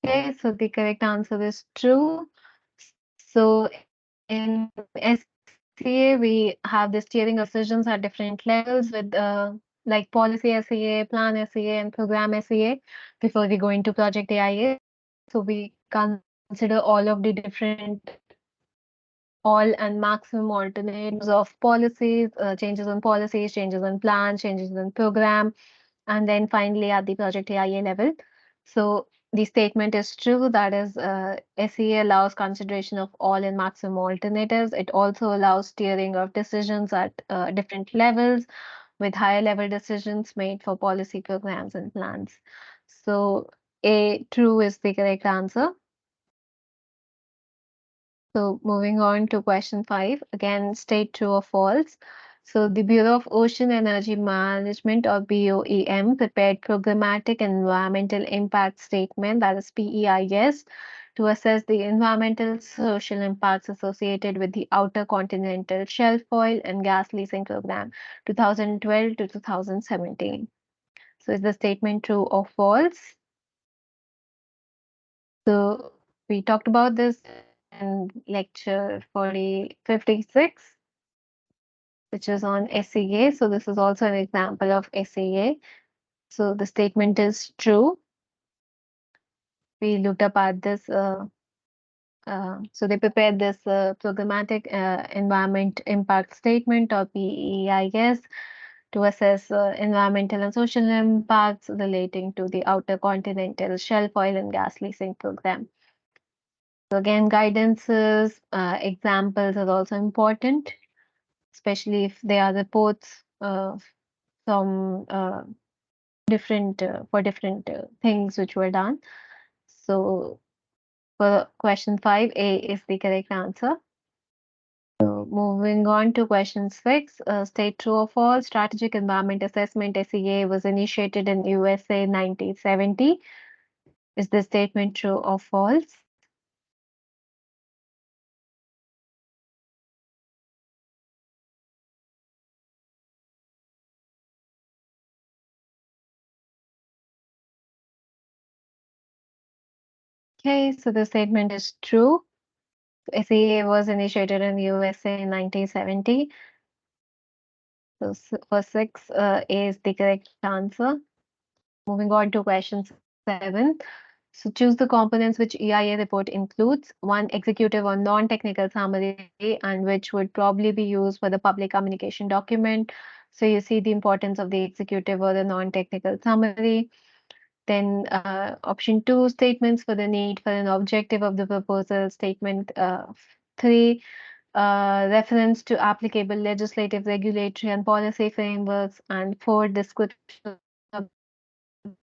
Okay, so the correct answer is true. So in SEA, we have this tiering of decisions at different levels with like policy SEA, plan SEA, and program SEA before we go into project AIA. So we consider all of the different all and maximum alternatives of policies, changes in policies, changes in plan, changes in program, and then finally at the project AIA level. So the statement is true, that is, SEA allows consideration of all and maximum alternatives. It also allows steering of decisions at different levels with higher level decisions made for policy programs and plans. So A, true is the correct answer. So moving on to question 5, again, state true or false. So the Bureau of Ocean Energy Management or BOEM prepared programmatic environmental impact statement, that is PEIS, to assess the environmental social impacts associated with the Outer Continental Shelf Oil and Gas Leasing Program 2012 to 2017. So is the statement true or false? So we talked about this in lecture 56, which is on SEA. So this is also an example of SEA. So the statement is true. We looked up at this. So they prepared this programmatic environment impact statement or PEIS to assess environmental and social impacts relating to the Outer Continental Shelf Oil and Gas Leasing Program. So again, guidances, examples are also important, especially if they are reports from different for different things which were done. So for question 5, A is the correct answer. So moving on to question 6, state true or false. Strategic Environment Assessment (SEA) was initiated in USA in 1970. Is this statement true or false? Okay, so the statement is true. SEA was initiated in USA in 1970. So for 6 is the correct answer. Moving on to question 7. So choose the components which EIA report includes. One, executive or non-technical summary, and which would probably be used for the public communication document. So you see the importance of the executive or the non-technical summary. Then option 2, statements for the need for an objective of the proposal. Statement 3, reference to applicable legislative, regulatory, and policy frameworks. And 4, description of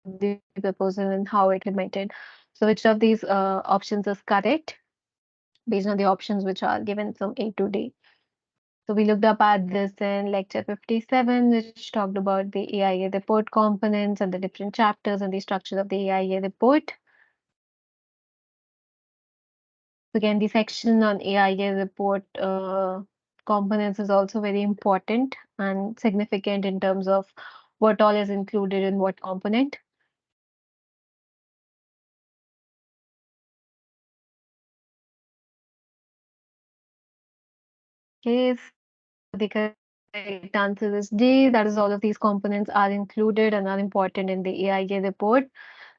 the proposal and how it implemented. So which of these options is correct based on the options which are given from A to D? So we looked up at this in lecture 57, which talked about the AIA report components and the different chapters and the structure of the AIA report. Again, the section on AIA report components is also very important and significant in terms of what all is included in what component. Okay, the correct answer is D. That is, all of these components are included and are important in the AIA report.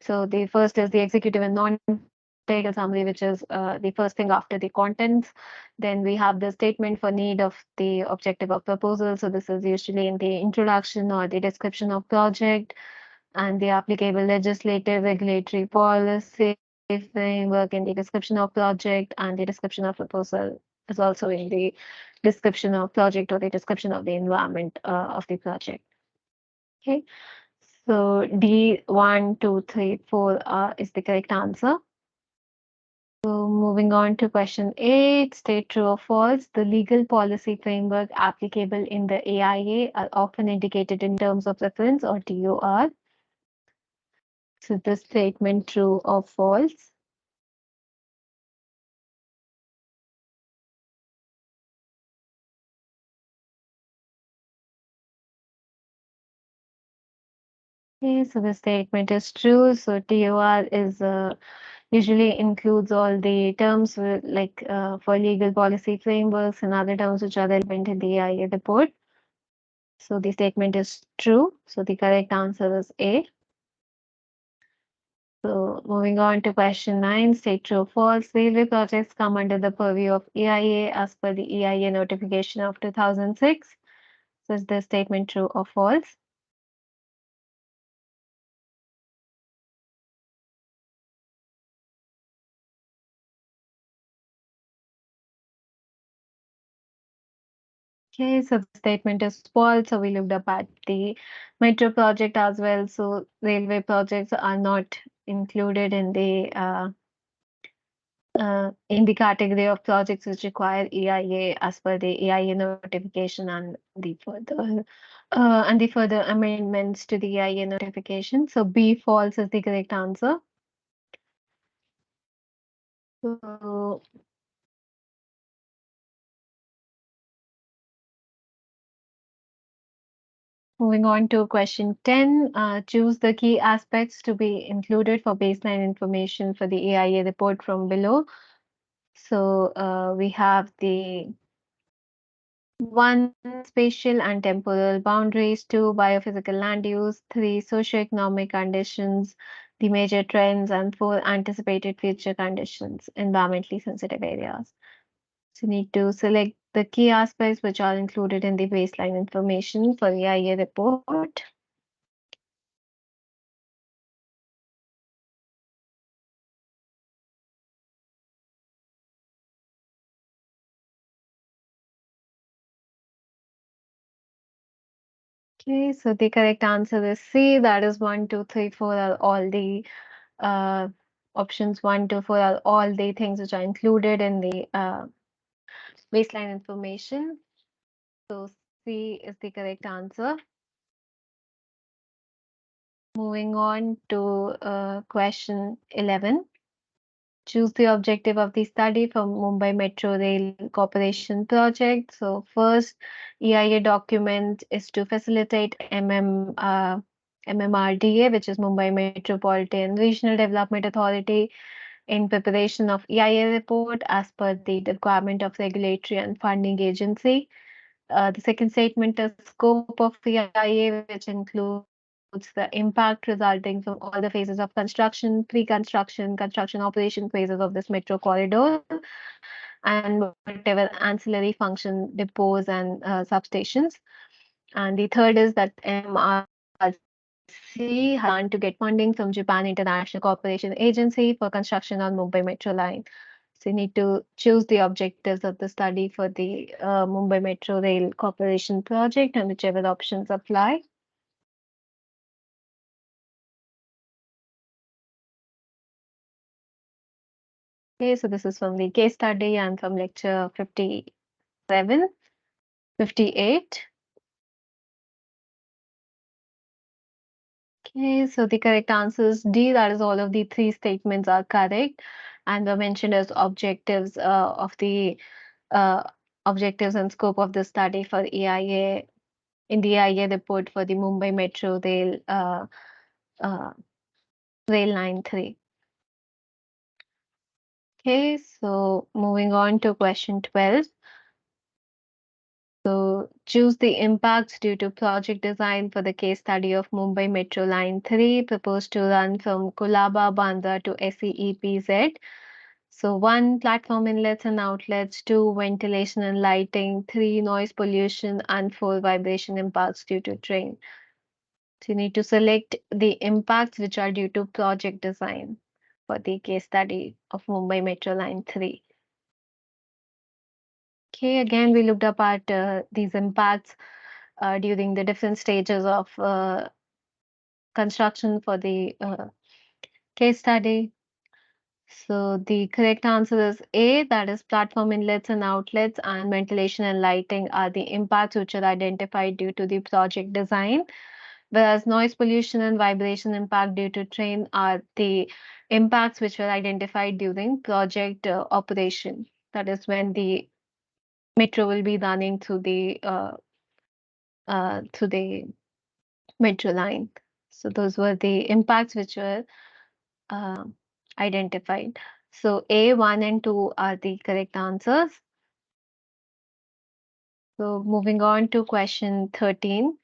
So the first is the executive and non-technical summary, which is the first thing after the contents. Then we have the statement for need of the objective of proposal. So this is usually in the introduction or the description of project, and the applicable legislative, regulatory, policy framework in the description of project, and the description of proposal is also in the description of project or the description of the environment of the project. Okay, so D 1, 2, 3, 4 is the correct answer. So moving on to question 8, state true or false. The legal policy framework applicable in the AIA are often indicated in terms of reference or TOR. So this statement true or false? Okay, so the statement is true. So TOR is usually includes all the terms like for legal policy frameworks and other terms which are relevant in the AIA report. So the statement is true. So the correct answer is A. So moving on to question 9, state true or false. Railway projects come under the purview of EIA as per the EIA notification of 2006. So is the statement true or false? Okay, so the statement is false. So we looked up at the metro project as well. So railway projects are not included in the category of projects which require EIA as per the EIA notification and the further amendments to the EIA notification. So B false is the correct answer. So moving on to question 10, choose the key aspects to be included for baseline information for the AIA report from below. So we have the 1, spatial and temporal boundaries; 2, biophysical land use; 3, socioeconomic conditions, the major trends; and 4, anticipated future conditions, environmentally sensitive areas. So you need to select the key aspects which are included in the baseline information for the IA report. Okay, so the correct answer is C. That is 1, 2, 3, 4 are all the options 1, 2, 4 are all the things which are included in the baseline information. So C is the correct answer. Moving on to question 11. Choose the objective of the study from Mumbai Metro Rail Corporation project. So first, EIA document is to facilitate MMRDA, which is Mumbai Metropolitan Regional Development Authority, in preparation of EIA report as per the requirement of regulatory and funding agency. The second statement is scope of EIA, which includes the impact resulting from all the phases of construction, pre-construction, construction operation phases of this metro corridor, and whatever ancillary function depots and substations. And the third is that MRC has a plan to get funding from Japan International Cooperation Agency for construction on Mumbai Metro line. So you need to choose the objectives of the study for the Mumbai Metro Rail Corporation project and whichever options apply. Okay, so this is from the case study and from lecture 57, 58. Okay, so the correct answer is D, that is all of the three statements are correct and were mentioned as objectives of the uh, objectives and scope of the study for EIA in the EIA report for the Mumbai Metro uh, Rail Line 3. Okay, so moving on to question 12. So choose the impacts due to project design for the case study of Mumbai Metro Line 3 proposed to run from Kolaba, Bandra to SEEPZ. So 1, platform inlets and outlets, 2, ventilation and lighting, 3, noise pollution, and 4, vibration impacts due to train. So you need to select the impacts which are due to project design for the case study of Mumbai Metro Line 3. Okay, again, we looked up at these impacts during the different stages of construction for the case study. So the correct answer is A, that is platform inlets and outlets and ventilation and lighting are the impacts which are identified due to the project design, whereas noise pollution and vibration impact due to train are the impacts which were identified during project operation. That is when the metro will be running through the metro line. So those were the impacts which were uh, identified. So A, 1 and 2 are the correct answers. So moving on to question 13.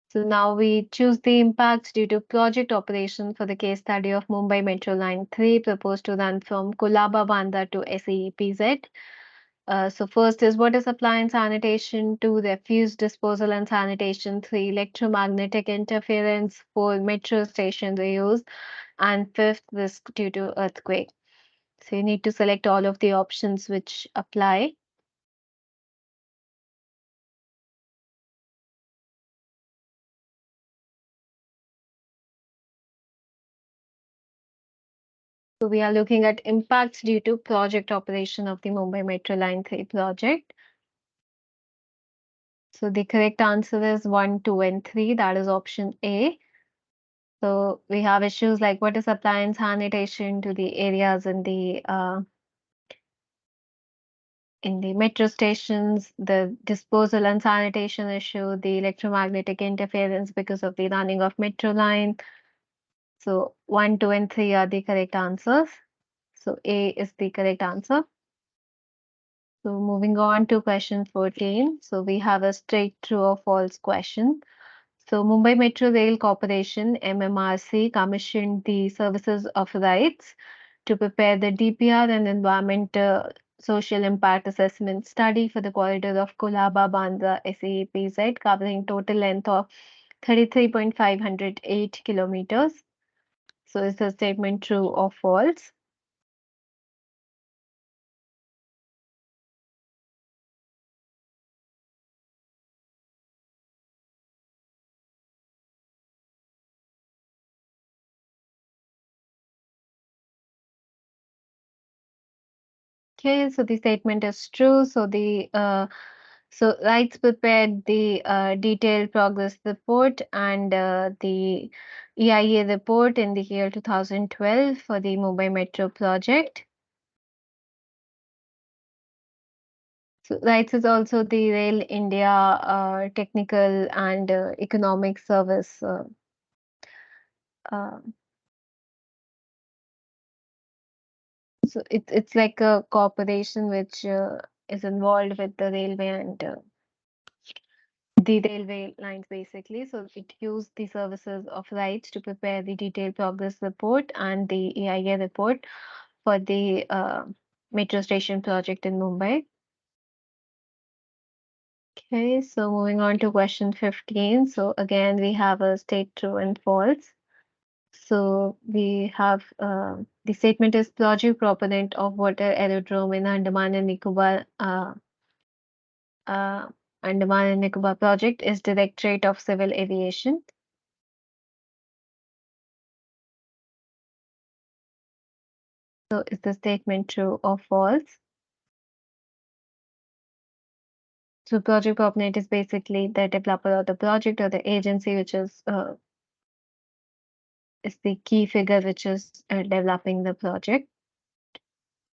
So now we choose the impacts due to project operation for the case study of Mumbai Metro Line 3 proposed to run from Kolaba Bandha to SEEPZ. So first is water supply and sanitation, 2, refuse disposal and sanitation, 3, electromagnetic interference, 4, metro station reuse, and 5th, risk due to earthquake. So you need to select all of the options which apply. So we are looking at impacts due to project operation of the Mumbai Metro Line 3 project. So the correct answer is 1, 2, and 3. That is option A. So we have issues like water supply and sanitation to the areas in the metro stations, the disposal and sanitation issue, the electromagnetic interference because of the running of metro line. So 1, 2, and 3 are the correct answers. So A is the correct answer. So moving on to question 14. So we have a straight true or false question. So Mumbai Metro Rail Corporation, MMRC, commissioned the services of rights to prepare the DPR and environmental social impact assessment study for the corridor of Kolaba Bandra SEEPZ, covering total length of 33.508 kilometers. So is the statement true or false? Okay, so the statement is true. So RITES prepared the detailed progress report and the EIA report in the year 2012 for the Mumbai Metro project. So RITES is also the Rail India technical and economic service. Uh, so it's like a corporation which is involved with the railway and the railway lines basically. So it used the services of RITES to prepare the detailed progress report and the EIA report for the metro station project in Mumbai. Okay, so moving on to question 15. So again, we have a state true and false. So we have the statement is project proponent of water aerodrome in uh, Andaman and Nicobar project is Directorate of Civil Aviation. So is the statement true or false? So project proponent is basically the developer of the project or the agency which is the key figure which is developing the project.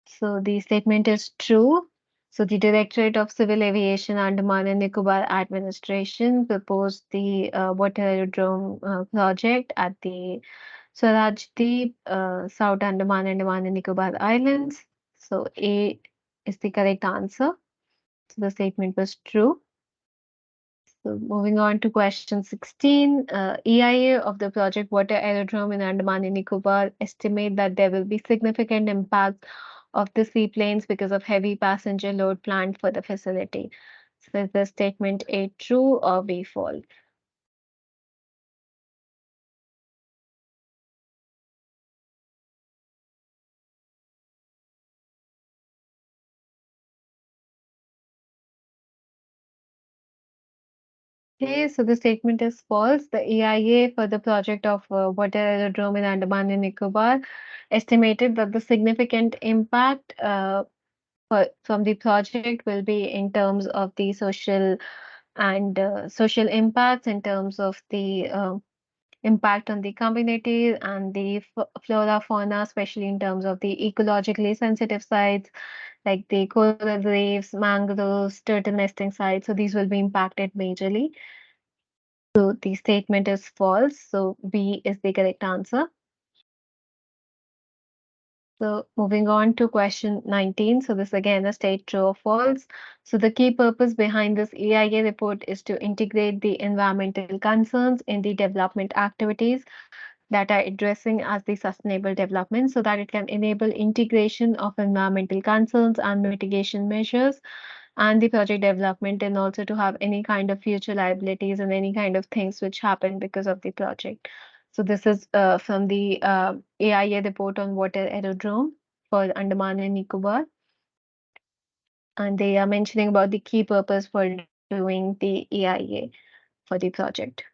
So the statement is true. So the Directorate of Civil Aviation Andaman and Nicobar Administration proposed the water aerodrome project at the Swarajdeep, South Andaman and Nicobar Islands. So A is the correct answer. So the statement was true. So moving on to question 16, EIA of the project Water Aerodrome in Andaman and Nicobar estimate that there will be significant impact of the seaplanes because of heavy passenger load planned for the facility. So is the statement A true or B false? Okay, so the statement is false. The EIA for the project of water aerodrome in Andaman and Nicobar estimated that the significant impact from the project will be in terms of the social and social impacts, in terms of the impact on the community and the flora fauna, especially in terms of the ecologically sensitive sites like the coral reefs, mangroves, turtle nesting sites. So these will be impacted majorly. So the statement is false. So B is the correct answer. So moving on to question 19. So this again a state true or false. So the key purpose behind this EIA report is to integrate the environmental concerns in the development activities that are addressing as the sustainable development so that it can enable integration of environmental concerns and mitigation measures and the project development, and also to have any kind of future liabilities and any kind of things which happen because of the project. So this is from the AIA report on water aerodrome for Andaman and Nicobar, and they are mentioning about the key purpose for doing the AIA for the project.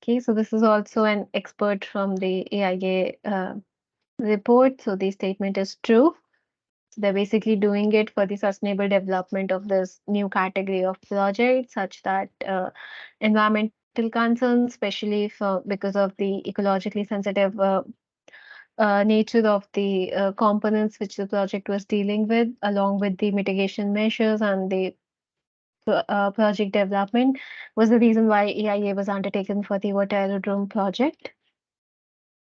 Okay, so this is also an expert from the AIA report. So the statement is true. So they're basically doing it for the sustainable development of this new category of project, such that environmental concerns, especially for because of the ecologically sensitive nature of the components which the project was dealing with, along with the mitigation measures and the project development, was the reason why EIA was undertaken for the water aerodrome project.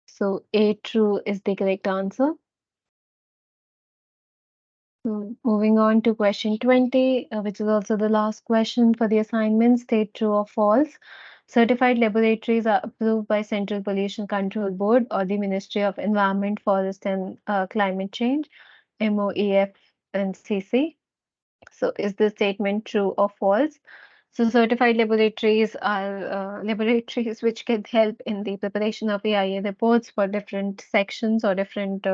So A true is the correct answer. Moving on to question 20, which is also the last question for the assignment, state true or false. Certified laboratories are approved by Central Pollution Control Board or the Ministry of Environment, Forest and Climate Change, MOEF and CC. So is this statement true or false? So certified laboratories are laboratories which can help in the preparation of AIA reports for different sections or different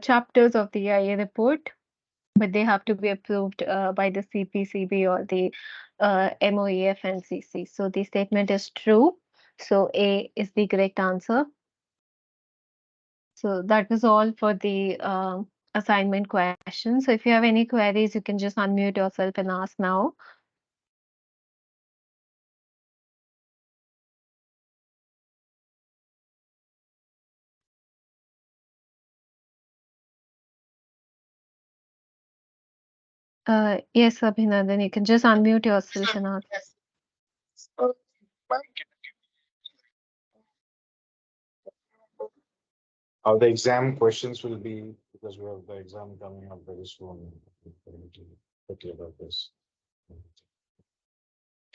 chapters of the AIA report, but they have to be approved by the CPCB or the MOEF and CC. So the statement is true. So A is the correct answer. So that was all for the assignment questions. So if you have any queries, you can just unmute yourself and ask now. Yes, Abhinandan, you can just unmute yourself and ask. Ma'am, how the exam questions will be, because we have the exam coming up very soon. Okay, about this.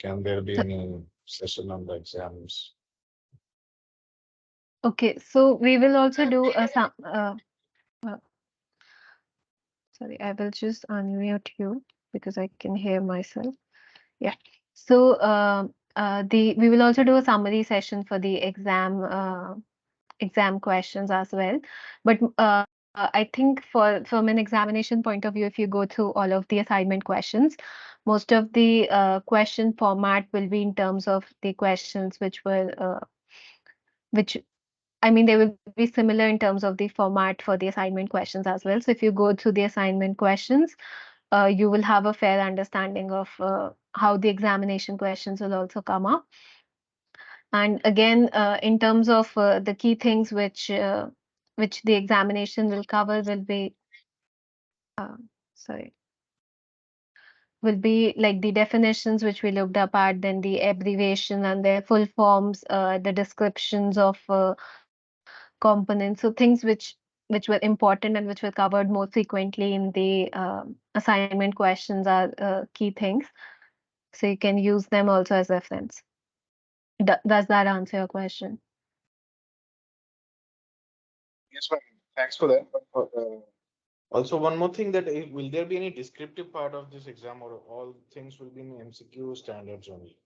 Can there be any session on the exams? Okay, so we will also do a uh, sorry, I will just unmute you because I can hear myself. Yeah. So we will also do a summary session for the exam questions as well. But I think from an examination point of view, if you go through all of the assignment questions, most of the question format will be in terms of the questions which I mean, they will be similar in terms of the format for the assignment questions as well. So if you go through the assignment questions, you will have a fair understanding of how the examination questions will also come up. And again, in terms of the key things which the examination will cover uh, sorry, will be like the definitions which we looked up at, then the abbreviation and their full forms, the descriptions of components, so things which were important and which were covered more frequently in the assignment questions are key things. So you can use them also as reference. Does that answer your question? Yes, ma'am. Thanks for that. Also, one more thing, that will there be any descriptive part of this exam, or all things will be in MCQ standards only?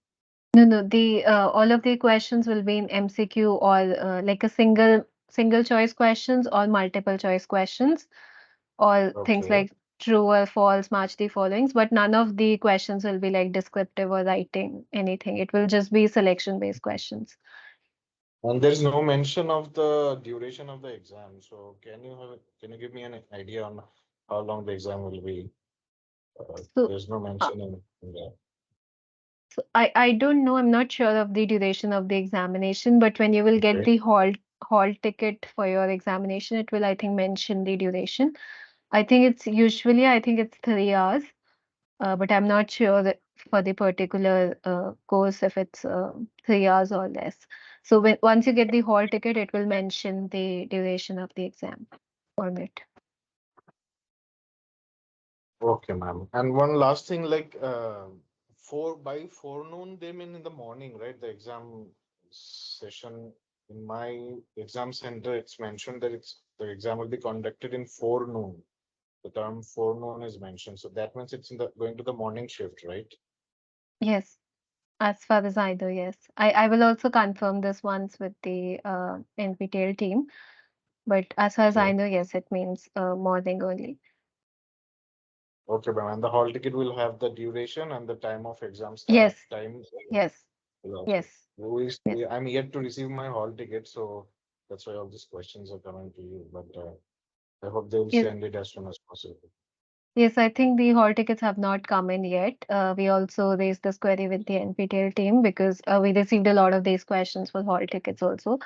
No, the all of the questions will be in MCQ or like a single choice questions or multiple choice questions, or things Okay. like true or false, match the followings, but none of the questions will be like descriptive or writing anything. It will just be selection based questions. And there's no mention of the duration of the exam. So can you give me an idea on how long the exam will be? So There's no uh, mention in that. So I don't know. I'm not sure of the duration of the examination, but when you will get Okay. the hall ticket for your examination, it will, I think, mention the duration. I think it's 3 hours, but I'm not sure that for the particular course if it's 3 hours or less. So once you get the hall ticket, it will mention the duration of the exam format. Okay, ma'am. And one last thing, like by forenoon, they mean in the morning, right? The exam session in my exam center, it's mentioned that the exam will be conducted in forenoon. The term forenoon is mentioned, so that means it's in the going to the morning shift, right? Yes, as far as I know, yes. I will also confirm this once with the NPTEL team. But as far as I Okay. know, yes, it means morning only. Okay, ma'am. And the hall ticket will have the duration and the time of exam start Yes, time yes, will also. yes, yes, I'm yet to receive my hall ticket, so that's why all these questions are coming to you. But I hope they will yes, send it as soon as possible. yes. I think the hall tickets have not come in yet. We also raised this query with the NPTEL team because we received a lot of these questions for hall tickets also.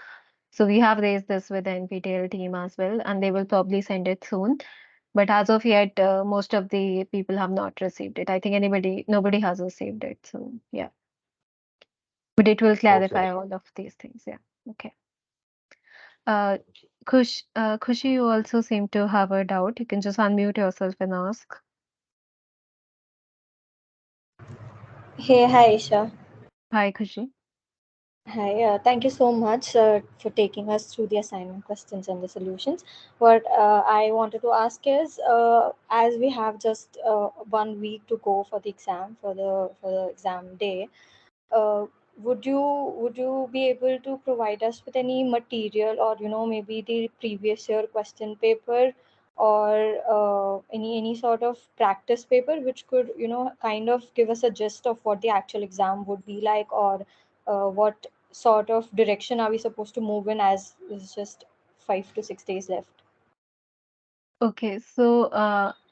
So we have raised this with the NPTEL team as well, and they will probably send it soon. But as of yet, most of the people have not received it. I think nobody has received it. So yeah, but it will Okay. clarify all of these things. Yeah. Okay. Uh, Khushi, you also seem to have a doubt. You can just unmute yourself and ask. Hey, hi, Isha. Hi, Khushi. Hi, thank you so much for taking us through the assignment questions and the solutions. What I wanted to ask is, as we have just 1 week to go for the exam, for the exam day, uh, would you be able to provide us with any material, or maybe the previous year question paper, or any sort of practice paper which could kind of give us a gist of what the actual exam would be like, or what sort of direction are we supposed to move in, as is just 5 to 6 days left? Okay, so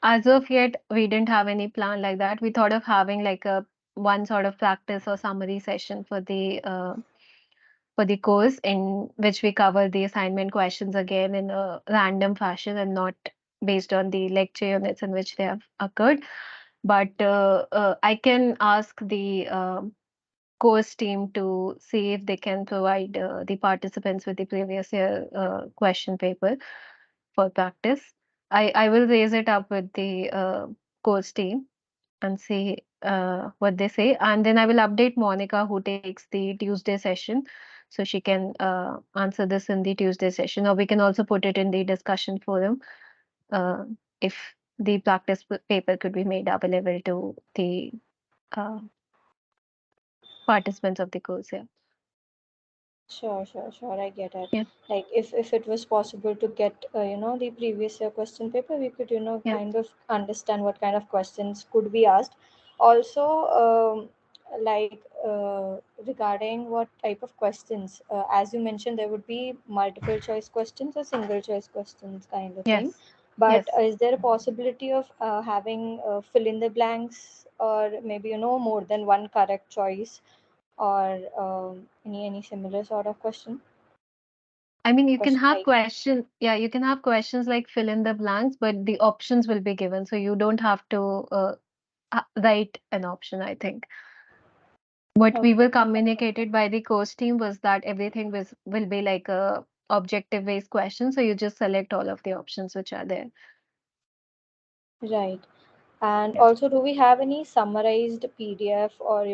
as of yet, we didn't have any plan like that. We thought of having like a one sort of practice or summary session for the course in which we cover the assignment questions again in a random fashion and not based on the lecture units in which they have occurred. But I can ask the course team to see if they can provide the participants with the previous year question paper for practice. I will raise it up with the course team and see what they say. And then I will update Monica, who takes the Tuesday session. So she can answer this in the Tuesday session, or we can also put it in the discussion forum uh, if the practice paper could be made available to the uh, participants of the course. Yeah. Sure. I get it. Yeah. Like if it was possible to get the previous year question paper, we could Yeah. kind of understand what kind of questions could be asked. Also, like regarding what type of questions, as you mentioned, there would be multiple choice questions or single choice questions kind of thing. Yes. But Yes. is there a possibility of having fill in the blanks, or maybe more than one correct choice, or any similar sort of I mean, you can question have type? yeah, you can have questions like fill in the blanks, but the options will be given. So you don't have to write an option, I think. What we Okay. were communicated by the course team was that everything will be like a objective based question. So you just select all of the options which are there. Right. And Yeah. also, do we have any summarized PDF, or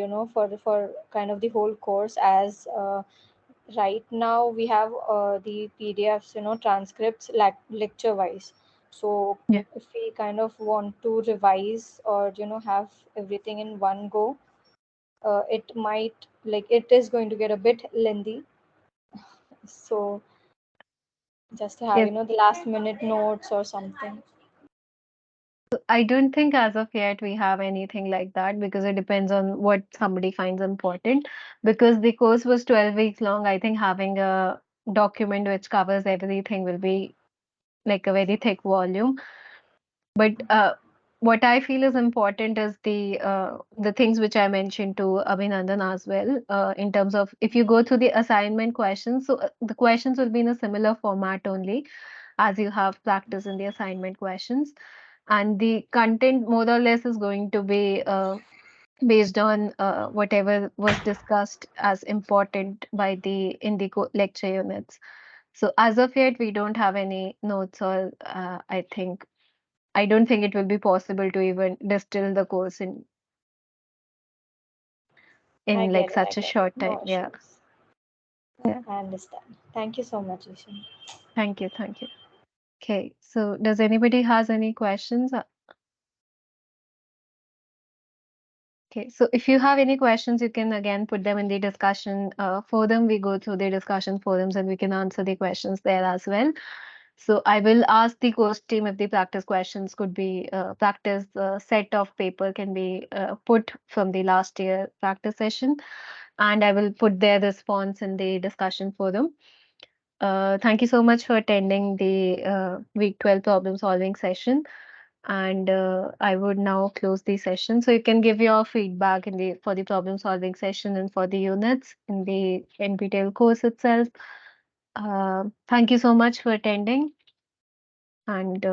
for kind of the whole course? As right now we have the PDFs, transcripts lecture wise. So Yeah. if we kind of want to revise, or have everything in one go, it might, like, it is going to get a bit lengthy. So just to have Yes. the last minute notes or something. I don't think as of yet we have anything like that because it depends on what somebody finds important. Because the course was 12 weeks long, I think having a document which covers everything will be like a very thick volume. But what I feel is important is the things which I mentioned to Abhinandan as well, in terms of if you go through the assignment questions, so the questions will be in a similar format only as you have practice in the assignment questions, and the content more or less is going to be based on whatever was discussed as important by the in the lecture units. So as of yet, we don't have any notes, or I don't think it will be possible to even distill the course I in like get it. I such a get it. short time. No Yeah. issues. Yeah. I understand. Thank you so much, Ishan. Thank you. Thank you. Okay. So does anybody has any questions? Okay. So if you have any questions, you can again put them in the discussion forum. We go through the discussion forums and we can answer the questions there as well. So I will ask the course team if the practice questions could be practice set of paper can be put from the last year practice session, and I will put their response in the discussion forum. Thank you so much for attending the week 12 problem solving session. And I would now close the session. So you can give your feedback in the for the problem solving session and for the units in the NPTEL course itself. Thank you so much for attending. And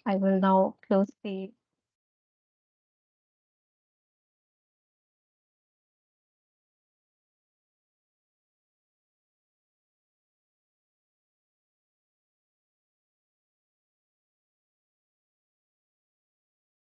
I will now close the